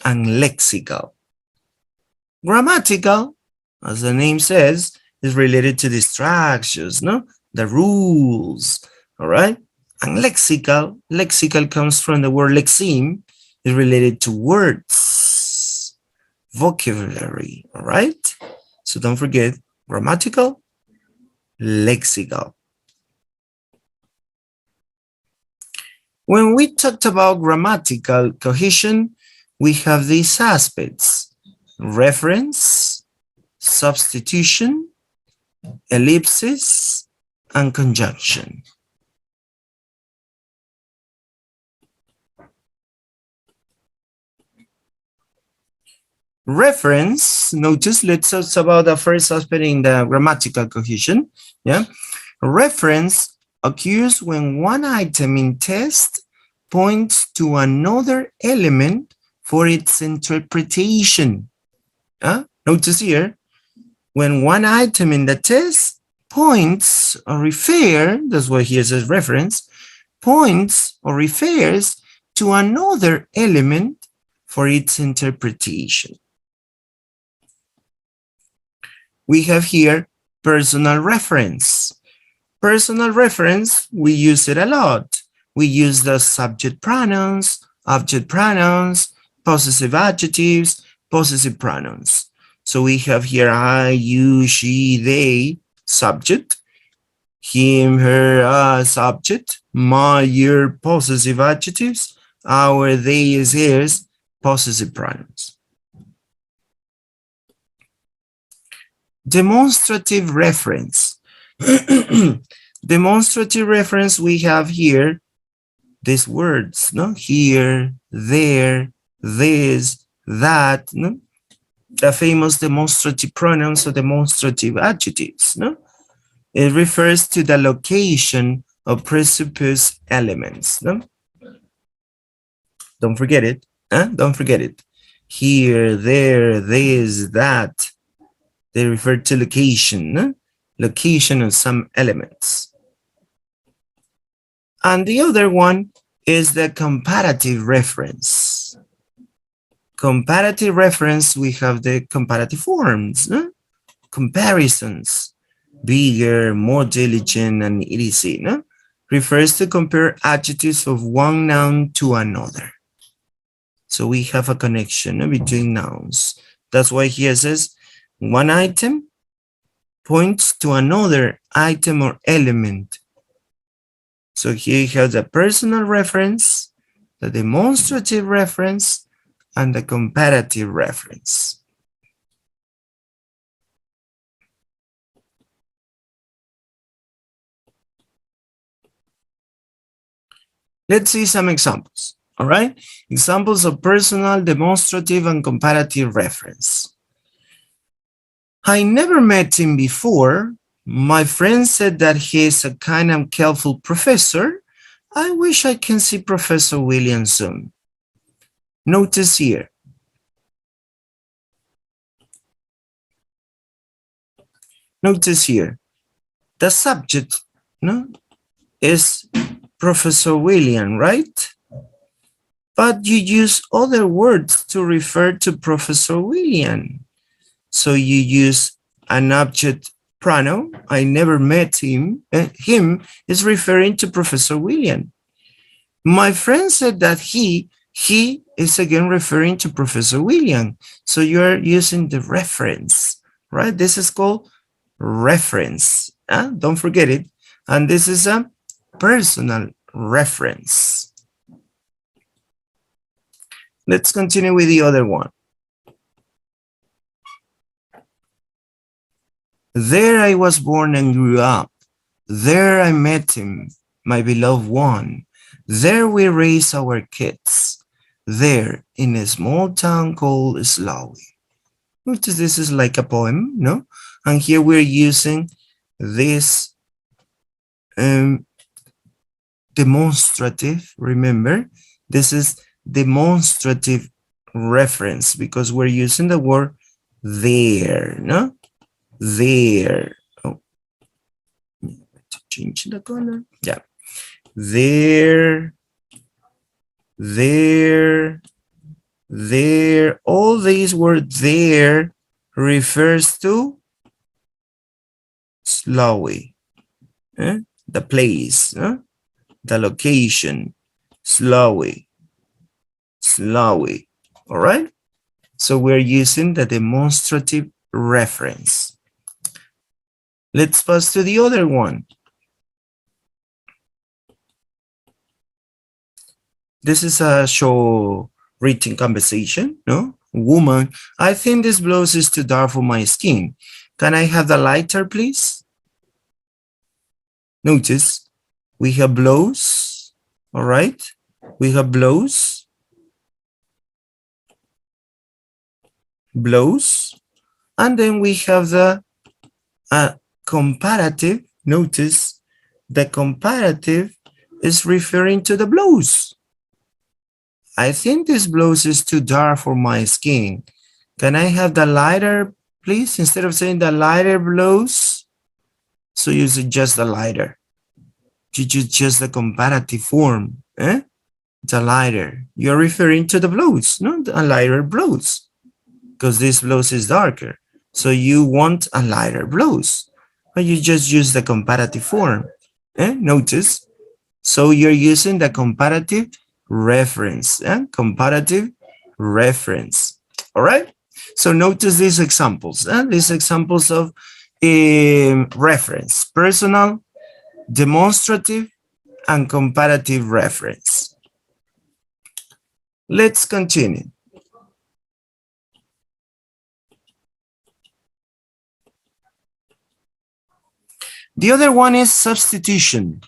Speaker 1: and lexical. Grammatical, as the name says, is related to the structures, no? The rules, all right? And lexical comes from the word lexeme, is related to words, vocabulary, all right? So don't forget, grammatical, lexical. When we talked about grammatical cohesion, we have these aspects: reference, substitution, ellipsis, and conjunction. Reference, notice, let's talk about the first aspect in the grammatical cohesion. Yeah, reference occurs when one item in text points to another element for its interpretation. Notice here, when one item in the test points or refers, that's why here says reference, points or refers to another element for its interpretation. We have here personal reference. Personal reference, we use it a lot. We use the subject pronouns, object pronouns, possessive adjectives, possessive pronouns. So we have here I, you, she, they, subject, him, her, us, subject, my, your, possessive adjectives, our, they, is, his, possessive pronouns. Demonstrative reference. Demonstrative reference, we have here these words, no? Here, there, this, that, no? The famous demonstrative pronouns or demonstrative adjectives, no? It refers to the location of presupposed elements, no? Don't forget it, huh? Don't forget it. Here, there, this, that. They refer to location, no? Location of some elements. And the other one is the comparative reference. Comparative reference, we have the comparative forms, no? Comparisons, bigger, more diligent, and etc. No? Refers to compare adjectives of one noun to another. So we have a connection, no, between nouns. That's why here says one item points to another item or element. So here you have the personal reference, the demonstrative reference, and the comparative reference. Let's see some examples, all right? Examples of personal, demonstrative, and comparative reference. I never met him before. My friend said that he is a kind and careful professor. I wish I can see Professor William soon. Notice here. Notice here. The subject, no, is Professor William, right? But you use other words to refer to Professor William. So you use an object pronoun. I never met him. Him is referring to Professor William. My friend said that he is again referring to Professor William. So you're using the reference, right? This is called reference. Don't forget it. And this is a personal reference. Let's continue with the other one. There I was born and grew up. There I met him, my beloved one. There we raised our kids. There in a small town called Slough. Notice this is like a poem, no? And here we're using this demonstrative, remember? This is demonstrative reference because we're using the word there, no? There. Oh, change the color. Yeah. There. All these words there refers to Slough. The place, the location, Slough. All right. So we're using the demonstrative reference. Let's pass to the other one. This is a show written conversation, no? Woman, I think this blouse is too dark for my skin. Can I have the lighter, please? Notice we have blouse, all right? We have blouse, and then we have the comparative. Notice the comparative is referring to the blouse. I think this blouse is too dark for my skin. Can I have the lighter, please? Instead of saying the lighter blouse, so you say just the lighter. You use just the comparative form, The lighter. You're referring to the blouse, not a lighter blouse, because this blouse is darker. So you want a lighter blouse, but you just use the comparative form. Notice. So you're using the comparative reference, comparative reference. All right. So notice these examples, these examples of reference: personal, demonstrative, and comparative reference. Let's continue. The other one is substitution.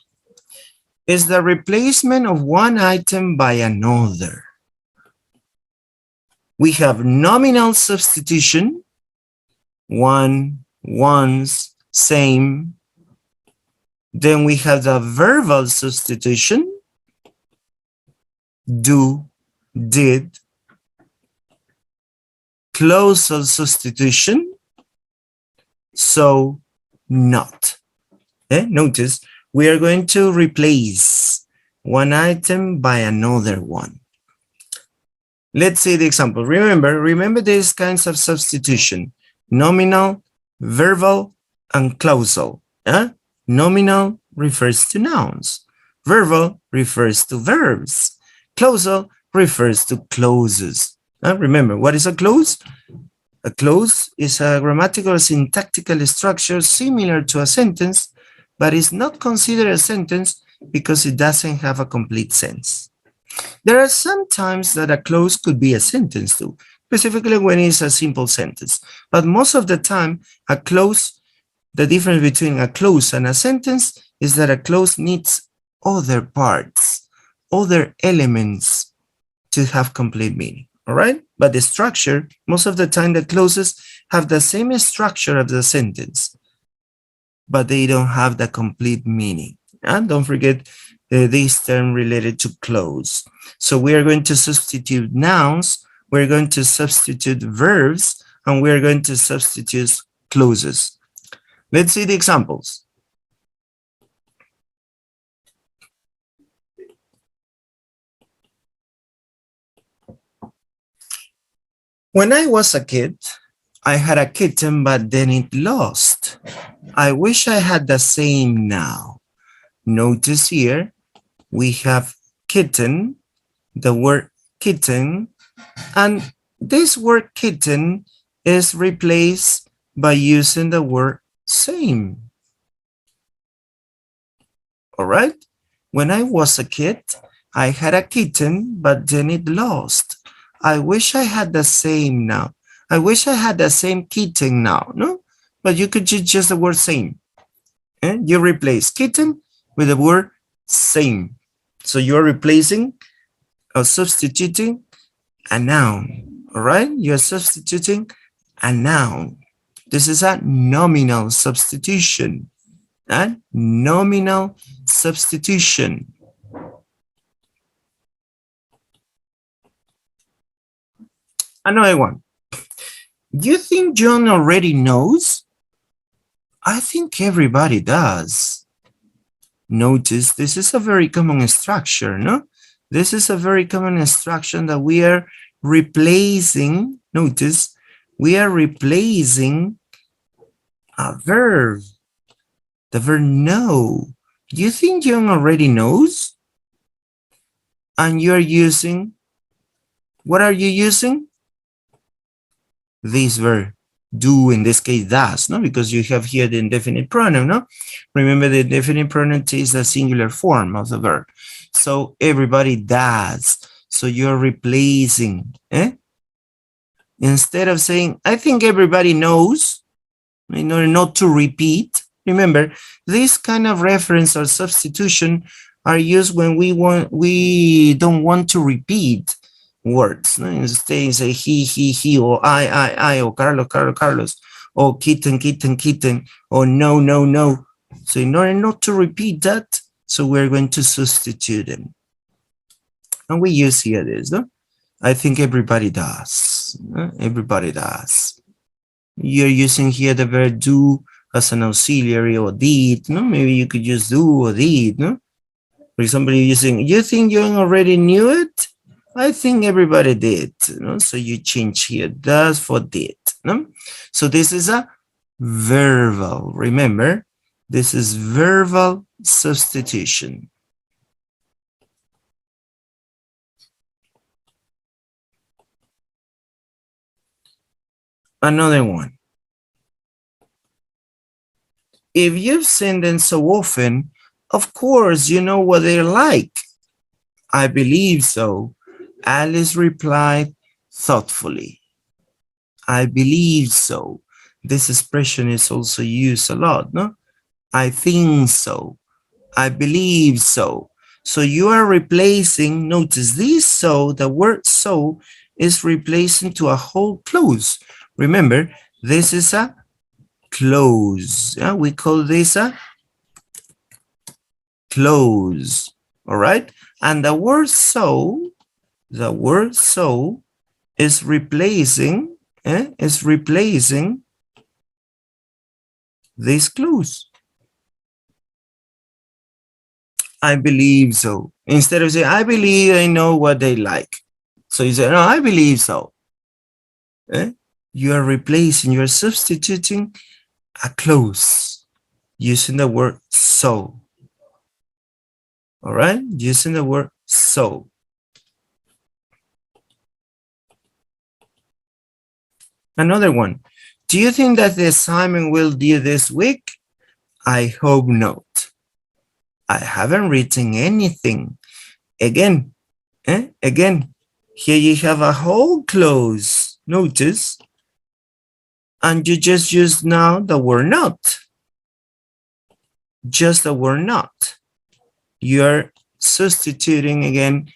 Speaker 1: Is the replacement of one item by another. We have nominal substitution, one, once, same. Then we have the verbal substitution, do, did. Clausal substitution, so, not. Notice we are going to replace one item by another one. Let's see the example. Remember these kinds of substitution: nominal, verbal, and clausal. Nominal refers to nouns. Verbal refers to verbs. Clausal refers to clauses. Remember, what is a clause? A clause is a grammatical or syntactical structure similar to a sentence, but is not considered a sentence because it doesn't have a complete sense. There are some times that a clause could be a sentence too, specifically when it's a simple sentence. But most of the time, a clause, the difference between a clause and a sentence is that a clause needs other parts, other elements to have complete meaning. All right, but the structure, most of the time the clauses have the same structure of the sentence, but they don't have the complete meaning. And don't forget this term related to clause. So we are going to substitute nouns, we're going to substitute verbs, and we're going to substitute clauses. Let's see the examples. When I was a kid, I had a kitten, but then it lost. I wish I had the same now. Notice here, we have kitten, the word kitten, and this word kitten is replaced by using the word same. All right? When I was a kid, I had a kitten, but then it lost. I wish I had the same now. I wish I had the same kitten now, no? But you could just the word same. You replace kitten with the word same. So you're replacing or substituting a noun, all right? You're substituting a noun. This is a nominal substitution. A nominal substitution. Another one. Do you think John already knows? I think everybody does. Notice this is a very common structure, no? This is a very common instruction that we are replacing. Notice we are replacing a verb. The verb know. Do you think John already knows? And you're using, what are you using? This verb, do, in this case, does, no? Because you have here the indefinite pronoun, no? Remember, the indefinite pronoun is the singular form of the verb. So everybody does. So you're replacing, Instead of saying, I think everybody knows, in order not to repeat. Remember, this kind of reference or substitution are used when we don't want to repeat words. No? Instead, say he, or I, or Carlos, or kitten, or no. So in order not to repeat that, so we're going to substitute them. And we use here this, no? I think everybody does. Everybody does. You're using here the verb do as an auxiliary or did, no? Maybe you could use do or did, no? For example, you're using, you think you already knew it? I think everybody did, no? So you change here does for did, no? So this is a verbal, remember, this is verbal substitution. Another one. If you've seen them so often, of course, you know what they're like. I believe so. Alice replied thoughtfully. I believe so. This expression is also used a lot, no? I think so. I believe so. So you are replacing, notice this so, the word so is replacing to a whole clause. Remember, this is a clause. Yeah? We call this a clause. All right. And the word so is replacing, this clause. I believe so. Instead of saying, I believe I know what they like. So you say, no, I believe so. You are replacing, you are substituting a clause using the word so. All right, using the word so. Another one. Do you think that the assignment will due this week? I hope not. I haven't written anything. Again, here you have a whole clause. Notice. And you just use now the word not. Just the word not. You're substituting again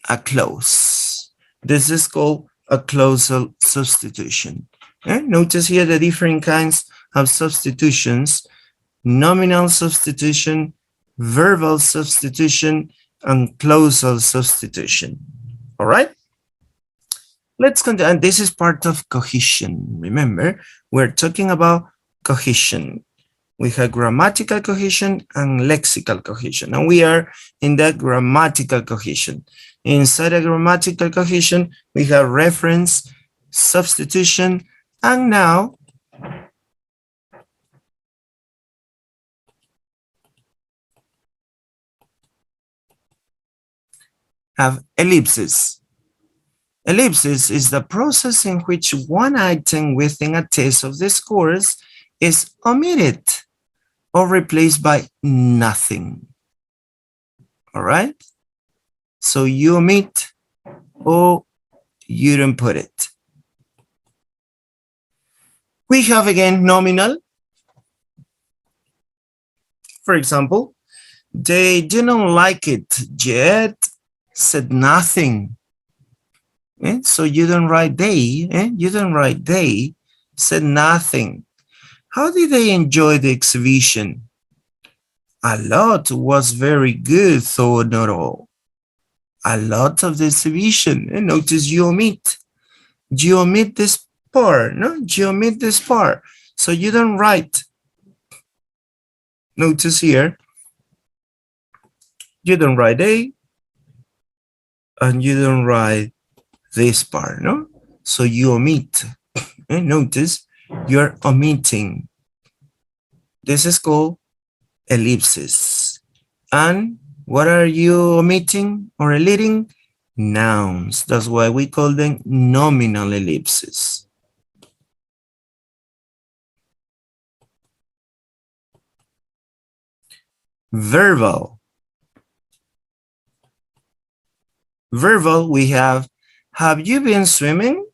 Speaker 1: a clause. This is called a clausal substitution. Notice here the different kinds of substitutions: nominal substitution, verbal substitution, and clausal substitution. All right? Let's continue. And this is part of cohesion. Remember, we're talking about cohesion. We have grammatical cohesion and lexical cohesion, and we are in the grammatical cohesion. Inside a grammatical cohesion, we have reference, substitution, and now have ellipses. Ellipsis is the process in which one item within a test of this course is omitted or replaced by nothing. All right? So you omit or you don't put it. We have again nominal. For example, they didn't like it yet, said nothing. So you don't write they, you don't write they, said nothing. How did they enjoy the exhibition? A lot, was very good, though not all. A lot of the exhibition. And notice you omit. You omit this part, no? You omit this part. So you don't write. Notice here, you don't write a, and you don't write this part, no? So you omit. And notice you're omitting. This is called ellipsis. And what are you omitting or omitting? Nouns. That's why we call them nominal ellipses. Verbal. Verbal, we have you been swimming?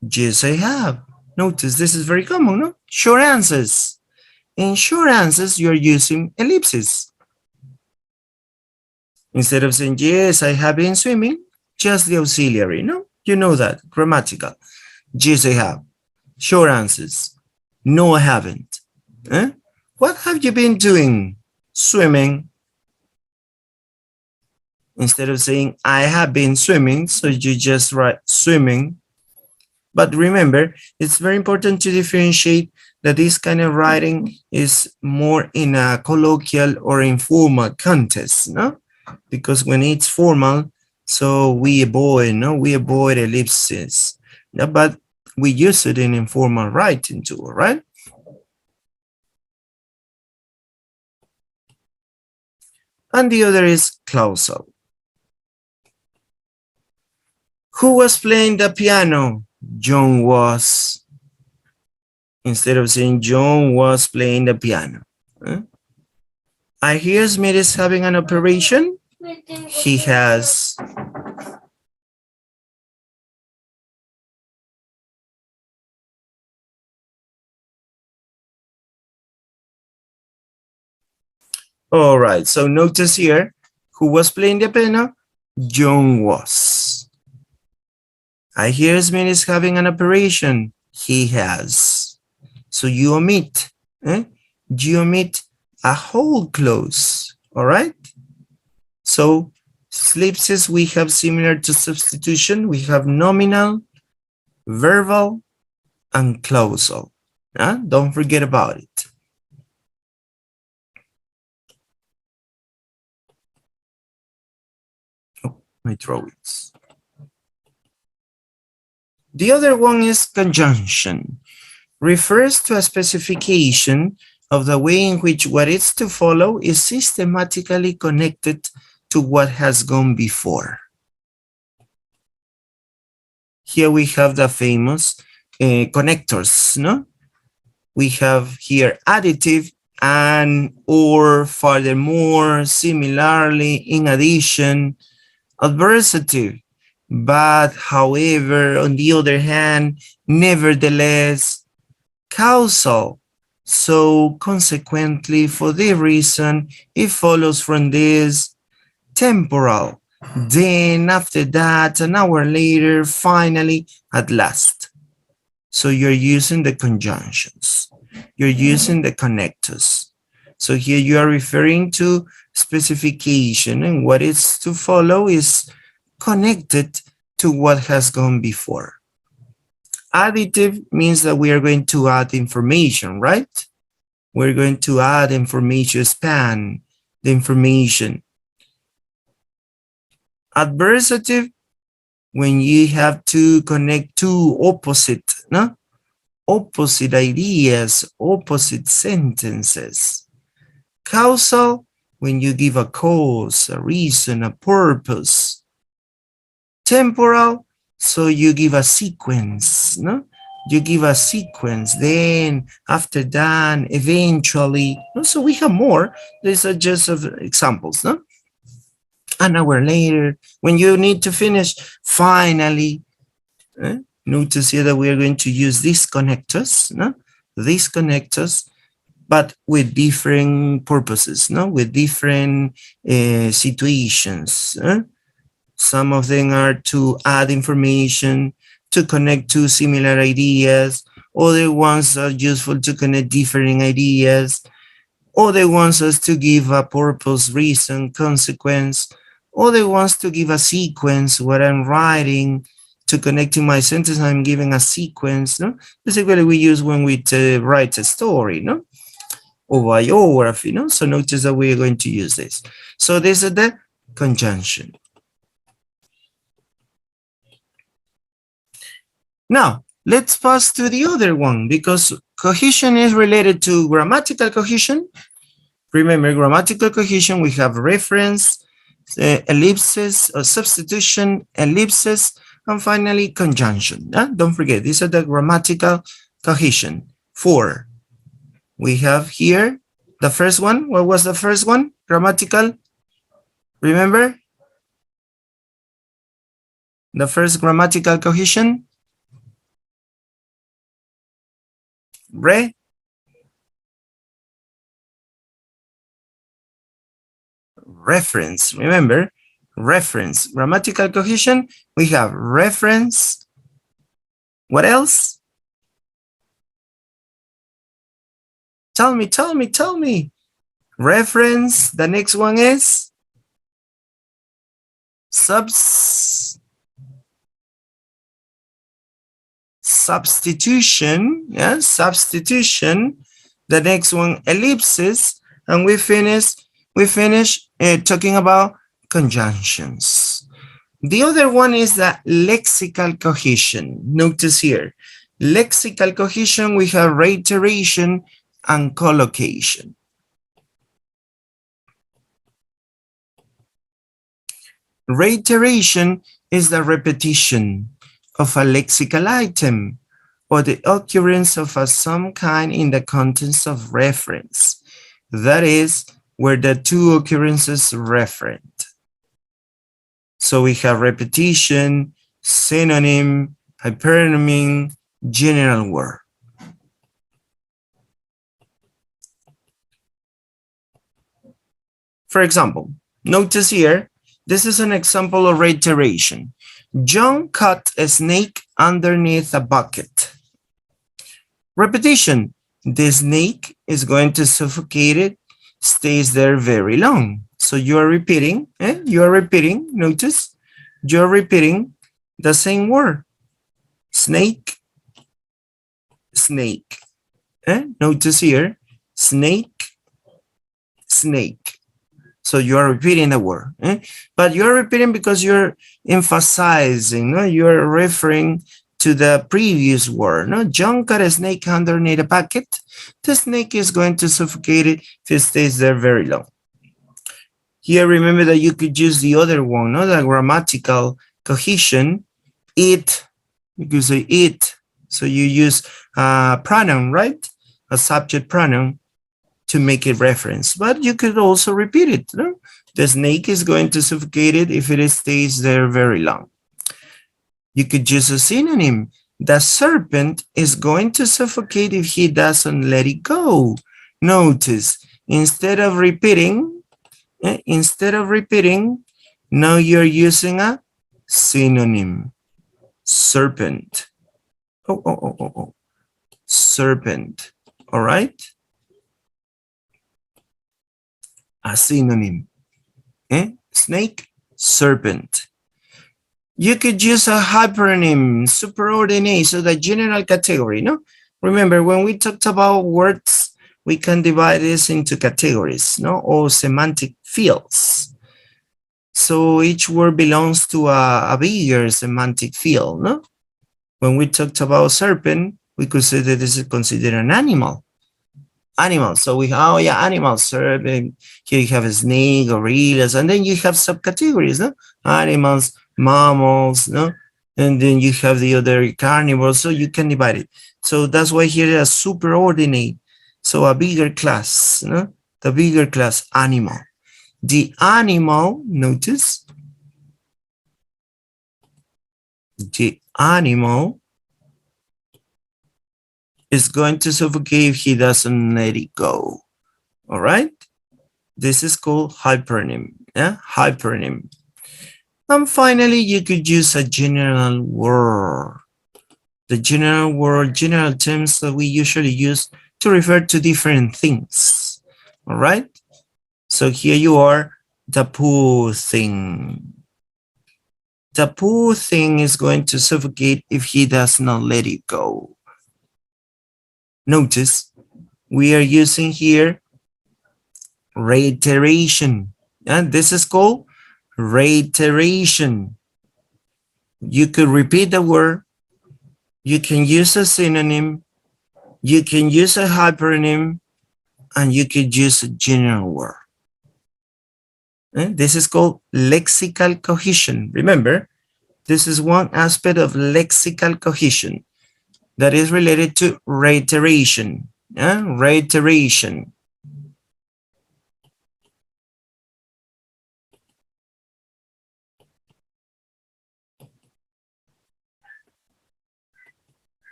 Speaker 1: Yes, I have. Notice this is very common, no? Short answers. In short answers, you're using ellipses. Instead of saying, yes, I have been swimming, just the auxiliary, no? You know that, grammatical. Yes, I have. Short answers. No, I haven't. What have you been doing? Swimming. Instead of saying, I have been swimming, so you just write swimming. But remember, it's very important to differentiate that this kind of writing is more in a colloquial or informal context, no? Because when it's formal, so we avoid, no? We avoid ellipses. No, but we use it in informal writing too, right? And the other is clausal. Who was playing the piano? John was. Instead of saying John was playing the piano. I hear Smith is having an operation. He has. All right, so notice here, who was playing the piano? John was. I hear Smith is having an operation. He has. So you omit. You omit a whole clause. All right? So ellipses we have similar to substitution. We have nominal, verbal, and clausal. Don't forget about it. Oh, my throat is. The other one is conjunction. Refers to a specification of the way in which what is to follow is systematically connected to what has gone before. Here we have the famous connectors, no? We have here additive and or furthermore, similarly, in addition, adversative, but however, on the other hand, nevertheless, causal. So consequently, for this reason, it follows from this, temporal. Then after that, an hour later, finally, at last. So you're using the conjunctions. You're using the connectors. So here you are referring to specification, and what is to follow is connected to what has gone before. Additive means that we are going to add information, right? We're going to add information, span the information. Adversative, when you have to connect two opposite, no? Opposite ideas, opposite sentences. Causal, when you give a cause, a reason, a purpose. Temporal, so you give a sequence, no? You give a sequence, then after that, eventually. So we have more. These are just examples, no? An hour later, when you need to finish, finally. Notice here that we are going to use these connectors, no? These connectors, but with different purposes, no? With different situations. Some of them are to add information, to connect two similar ideas. Other ones are useful to connect different ideas. Other ones are to give a purpose, reason, consequence. Other ones to give a sequence, what I'm writing, to connect to my sentence, I'm giving a sequence, no? Basically, we use when we write a story, no? Or biography, no? So notice that we are going to use this. So this is the conjunction. Now, let's pass to the other one, because cohesion is related to grammatical cohesion. Remember, grammatical cohesion, we have reference, ellipses, or substitution, ellipses, and finally conjunction. Don't forget, these are the grammatical cohesion. 4. We have here the first one. What was the first one? Grammatical. Remember? The first grammatical cohesion. Reference. Remember, reference. Grammatical cohesion, we have reference. What else? Tell me. Reference. The next one is substitution. Yeah, substitution. The next one, ellipsis, and we finish talking about conjunctions. The other one is the lexical cohesion. Notice here, lexical cohesion, we have reiteration and collocation. Reiteration is the repetition of a lexical item or the occurrence of some kind in the contents of reference. That is, where the two occurrences referent. So we have repetition, synonym, hypernomy, general word. For example, notice here, this is an example of reiteration. John caught a snake underneath a bucket. Repetition. The snake is going to suffocate it, stays there very long. So you are repeating, notice, you're repeating the same word. Snake, snake. Notice here, snake, snake. So you are repeating the word, but you're repeating because you're emphasizing, you're referring to the previous word. John caught a snake underneath a bucket. The snake is going to suffocate it if it stays there very long. Here, remember that you could use the other one, the grammatical cohesion. It, you could say it. So you use a pronoun, right? A subject pronoun to make it reference, but you could also repeat it. The snake is going to suffocate it if it stays there very long. You could use a synonym. The serpent is going to suffocate if he doesn't let it go. Notice, instead of repeating, now you're using a synonym. Serpent. Serpent. All right? A synonym. Snake, serpent. You could use a hypernym, superordinate, so the general category, Remember, when we talked about words, we can divide this into categories, or semantic fields. So each word belongs to a bigger semantic field, When we talked about serpent, we could say that this is considered an animal. Animals. So we have, animals, serpent. Here you have a snake, gorillas, and then you have subcategories, Animals, mammals, and then you have the other carnivores, so you can divide it. So that's why here is superordinate. So a bigger class, the bigger class, animal. The animal, notice, the animal is going to suffocate if he doesn't let it go. All right? This is called hypernym. Hypernym. And finally, you could use a general word. The general word, general terms that we usually use to refer to different things. All right? So here you are, the poor thing. The poor thing is going to suffocate if he does not let it go. Notice, we are using here reiteration. And this is called reiteration. You could repeat the word. You can use a synonym. You can use a hypernym. And you could use a general word. This is called lexical cohesion. Remember, this is one aspect of lexical cohesion that is related to reiteration. Reiteration.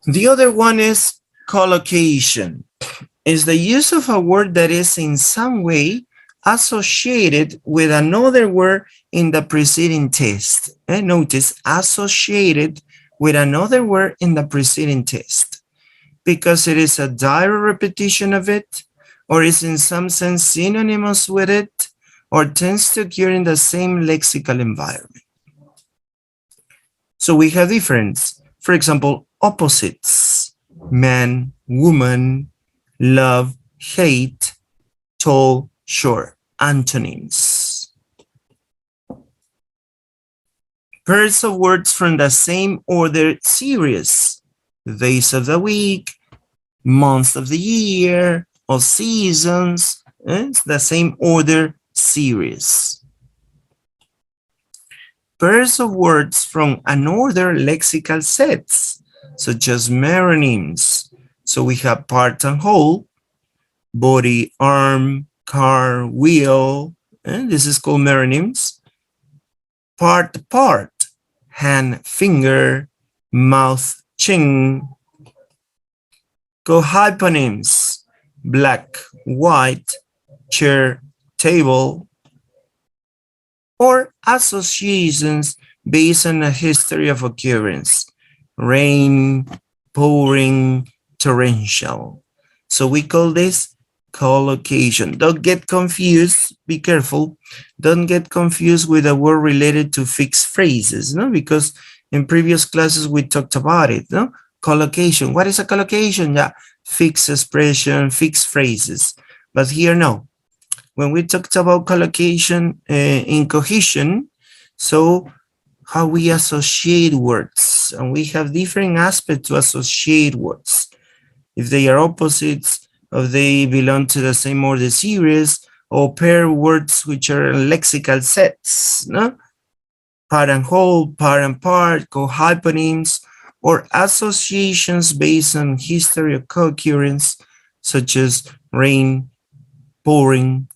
Speaker 1: The other one is collocation. Is the use of a word that is in some way associated with another word in the preceding text. Notice, associated with another word in the preceding text, because it is a direct repetition of it, or is in some sense synonymous with it, or tends to occur in the same lexical environment. So we have difference. For example, opposites: man, woman, love, hate, tall, short. Antonyms. Pairs of words from the same order series: days of the week, months of the year, or seasons. It's the same order series. Pairs of words from another lexical sets, such as meronyms. So we have part and whole, body, arm, car, wheel. This is called meronyms. Part, hand, finger, mouth, chin. Cohyponyms: black, white, chair, table, or associations based on a history of occurrence. Rain, pouring, torrential. So we call this collocation. Don't get confused. Be careful. Don't get confused with a word related to fixed phrases, no? Because in previous classes we talked about it, no? Collocation. What is a collocation? Yeah, fixed expression, fixed phrases. But here, no. When we talked about collocation in cohesion, so how we associate words, and we have different aspects to associate words. If they are opposites, or they belong to the same order series, or pair words which are lexical sets, no? Part and whole, part and part, co-hyponyms, or associations based on history of co-occurrence, such as rain, pouring,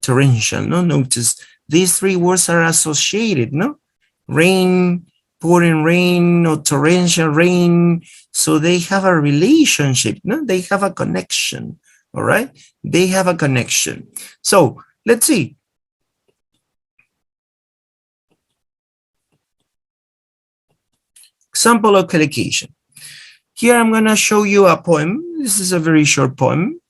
Speaker 1: torrential. No, notice these three words are associated, no? Rain, pouring rain, or torrential rain. So they have a relationship, no? They have a connection, all right? They have a connection. So let's see. Example of collocation. Here I'm gonna show you a poem. This is a very short poem.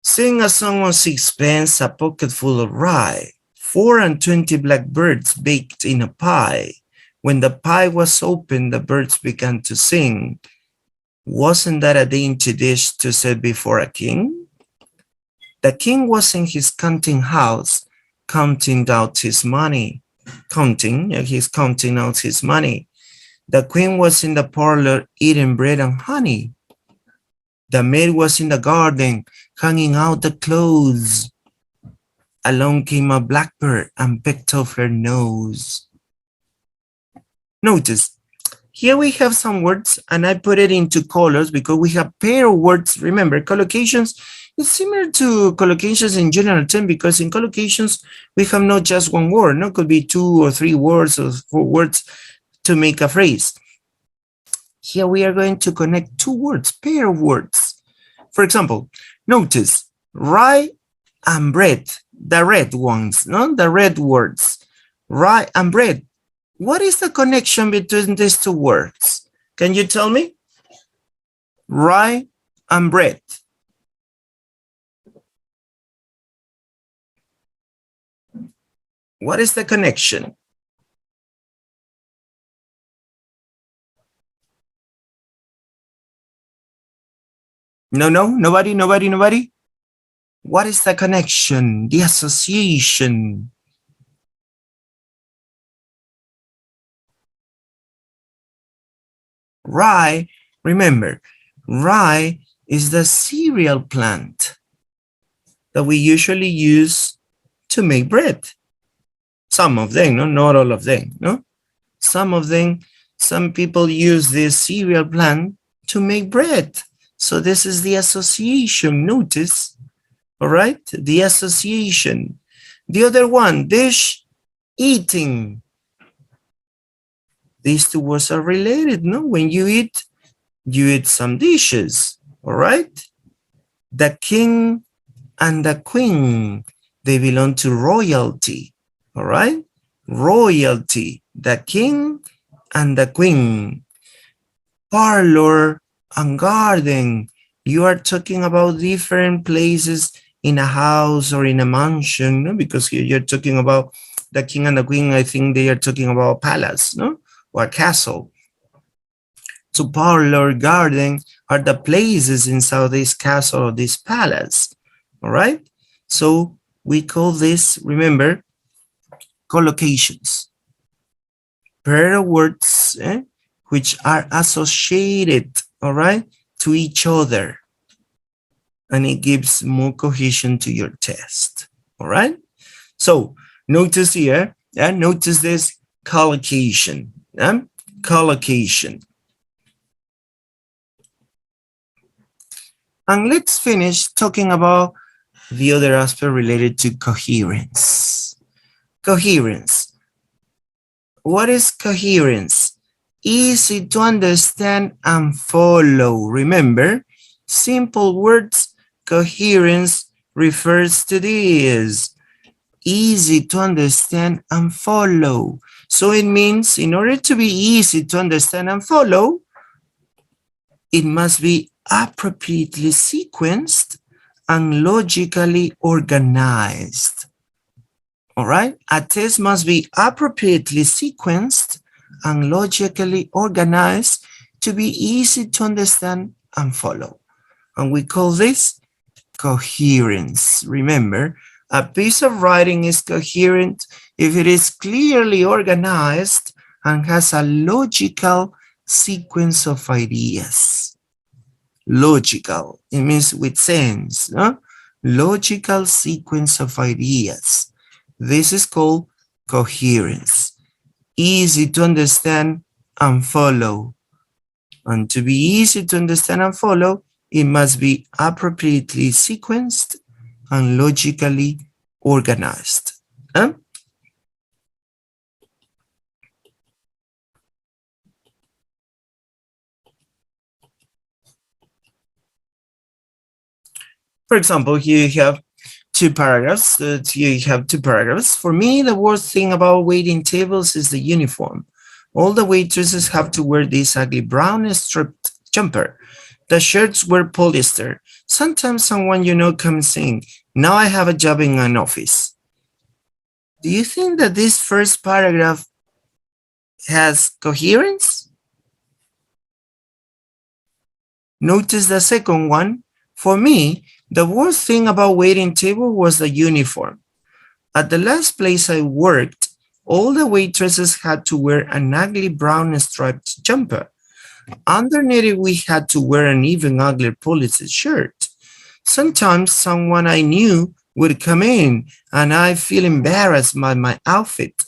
Speaker 1: Sing a song of sixpence, a pocket full of rye, 24 blackbirds baked in a pie. When the pie was opened, the birds began to sing. Wasn't that a dainty dish to set before a king? The king was in his counting house, counting out his money. He's counting out his money. The queen was in the parlor eating bread and honey. The maid was in the garden, hanging out the clothes. Along came a blackbird and pecked off her nose. Notice, here we have some words, and I put it into colors because we have pair of words. Remember, collocations is similar to collocations in general term, because in collocations, we have not just one word. No, it could be 2 or 3 words or 4 words to make a phrase. Here we are going to connect 2 words, pair of words. For example, notice rye and bread, the red ones, no? The red words, rye and bread. What is the connection between these 2 words? Can you tell me? Rye and bread. What is the connection? No, nobody. What is the connection, the association? Rye, remember, rye is the cereal plant that we usually use to make bread. Some of them, no, not all of them, no? Some of them, some people use this cereal plant to make bread. So this is the association, notice, all right? The association. The other one, dish, eating. These 2 words are related, no? When you eat some dishes, all right? The king and the queen, they belong to royalty, all right? Royalty, the king and the queen. Parlor and garden, you are talking about different places in a house or in a mansion, no? Because here you're talking about the king and the queen. I think they are talking about a palace, no? Or a castle. So parlor, garden are the places inside this castle or this palace, all right? So we call this, remember, collocations. Pair of words which are associated, all right, to each other. And it gives more cohesion to your test, all right? So notice here, notice this collocation, collocation. And let's finish talking about the other aspect related to coherence. Coherence. What is coherence? Easy to understand and follow. Remember, simple words, coherence, refers to this. Easy to understand and follow. So it means in order to be easy to understand and follow, it must be appropriately sequenced and logically organized. All right, a text must be appropriately sequenced and logically organized to be easy to understand and follow. And we call this coherence. Remember, a piece of writing is coherent if it is clearly organized and has a logical sequence of ideas. Logical, it means with sense, no? Logical sequence of ideas. This is called coherence. Easy to understand and follow. And to be easy to understand and follow, it must be appropriately sequenced and logically organized. Huh? For example, here you have two paragraphs. For me, the worst thing about waiting tables is the uniform. All the waitresses have to wear this ugly brown striped jumper. The shirts were polyester. Sometimes someone you know comes in. Now I have a job in an office. Do you think that this first paragraph has coherence? Notice the second one. For me, the worst thing about waiting table was the uniform. At the last place I worked, all the waitresses had to wear an ugly brown striped jumper. Underneath it, we had to wear an even uglier polyester shirt. Sometimes someone I knew would come in and I feel embarrassed by my outfit.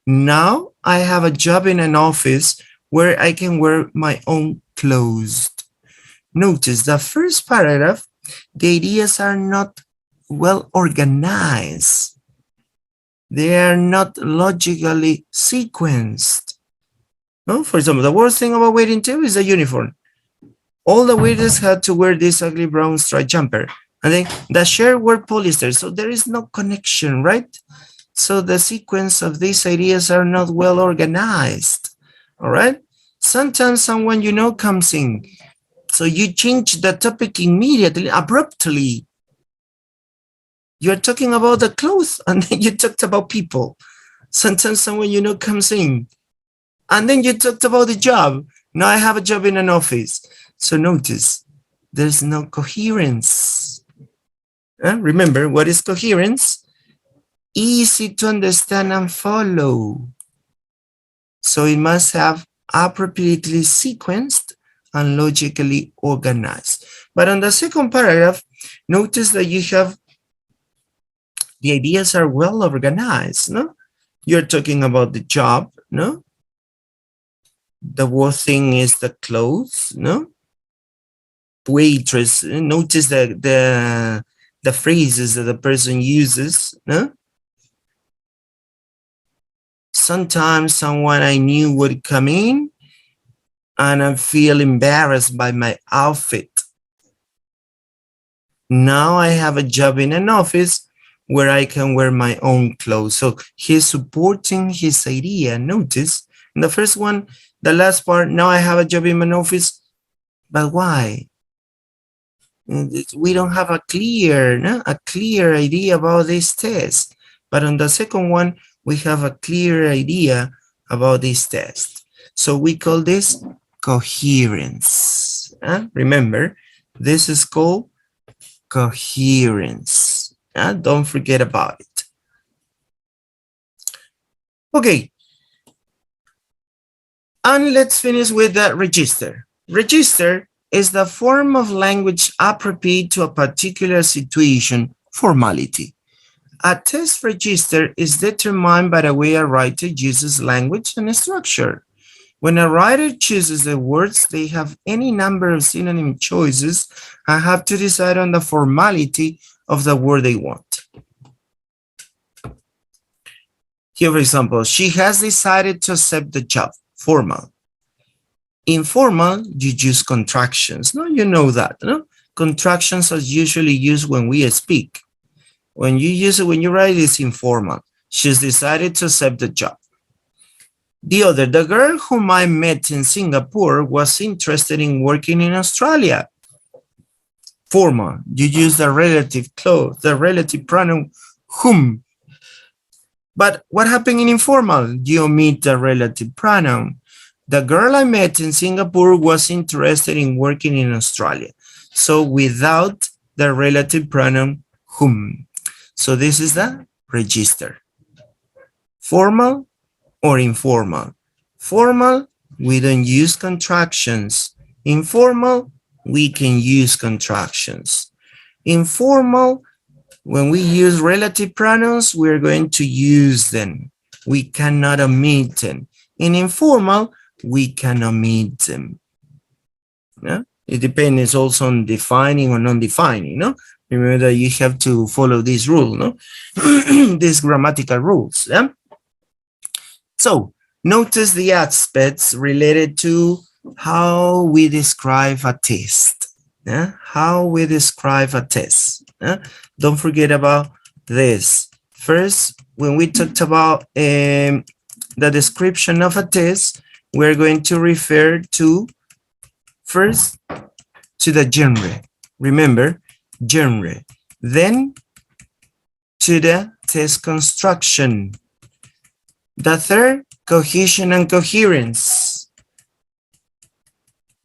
Speaker 1: Now I have a job in an office where I can wear my own clothes. Notice the first paragraph, the ideas are not well organized. They are not logically sequenced. No? For example, the worst thing about waiting table is the uniform. All the waiters had to wear this ugly brown striped jumper. And then the shirt were polyester, so there is no connection, right? So the sequence of these ideas are not well organized, all right? Sometimes someone you know comes in, so you change the topic immediately, abruptly. You're talking about the clothes, and then you talked about people. Sometimes someone you know comes in, and then you talked about the job. Now I have a job in an office. So notice, there's no coherence. Remember, what is coherence? Easy to understand and follow. So it must have appropriately sequenced and logically organized. But on the second paragraph, notice that you have the ideas are well organized, no? You're talking about the job, no? The worst thing is the clothes, no? Waitress, notice the phrases that the person uses, no? Sometimes someone I knew would come in and I feel embarrassed by my outfit. Now I have a job in an office where I can wear my own clothes. So he's supporting his idea. Notice in the first one, the last part, now I have a job in an office, but why? We don't have a clear idea about this test. But on the second one, we have a clear idea about this test. So we call this coherence. Remember, this is called coherence. Don't forget about it. Okay. And let's finish with the register. Register is the form of language appropriate to a particular situation, formality. A test register is determined by the way a writer uses language and structure. When a writer chooses the words, they have any number of synonym choices and have to decide on the formality of the word they want. Here, for example, she has decided to accept the job, formal. Informal, you use contractions. No, you know that, no? Contractions are usually used when we speak. When you use it, when you write, it's informal. She's decided to accept the job. The girl whom I met in Singapore was interested in working in Australia. Formal. You use the relative clause, the relative pronoun whom. But what happened in informal? You omit the relative pronoun. The girl I met in Singapore was interested in working in Australia. So without the relative pronoun whom. So this is the register. Formal or informal. Formal, we don't use contractions. Informal, we can use contractions. Informal, when we use relative pronouns, we're going to use them. We cannot omit them. In informal, we can omit them. Yeah? It depends also on defining or non-defining, no? Remember that you have to follow this rule, no? These grammatical rules, yeah? So, notice the aspects related to how we describe a test. Yeah? How we describe a test. Yeah? Don't forget about this. First, when we talked about the description of a test, we're going to refer to, first, to the genre. Remember, genre. Then, to the test construction. The third, cohesion and coherence.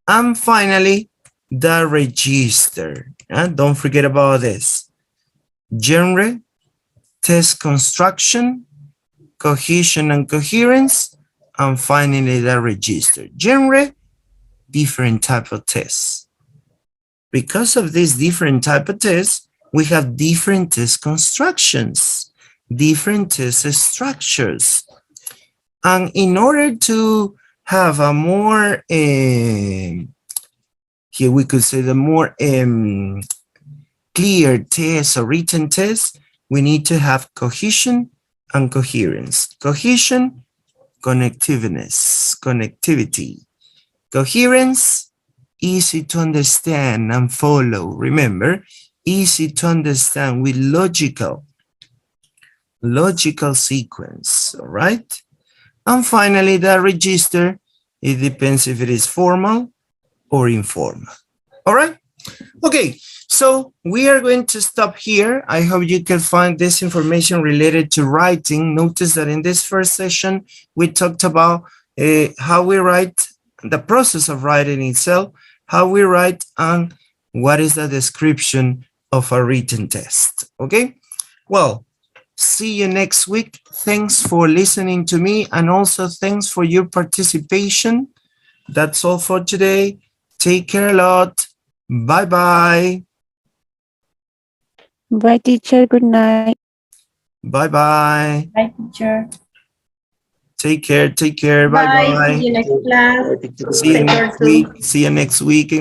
Speaker 1: And finally, the register. Don't forget about this. Genre, test construction, cohesion and coherence, and finally the register. Genre, different type of tests. Because of this different type of tests, we have different test constructions, different test structures. And in order to have a more, here we could say the more clear test or written test, we need to have cohesion and coherence. Cohesion, connectivity. Coherence, easy to understand and follow. Remember, easy to understand with logical sequence, all right? And finally, the register, it depends if it is formal or informal. All right? Okay, so we are going to stop here. I hope you can find this information related to writing. Notice that in this first session, we talked about how we write, the process of writing itself, how we write, and what is the description of a written test. Okay? Well, see you next week. Thanks for listening to me, and also thanks for your participation. That's all for today. Take care a lot. Bye-bye.
Speaker 2: Bye, teacher. Good night.
Speaker 1: Bye-bye.
Speaker 3: Bye, teacher.
Speaker 1: Take care.
Speaker 3: Bye.
Speaker 1: Bye-bye.
Speaker 3: See you next class.
Speaker 1: See you next week. See you next week.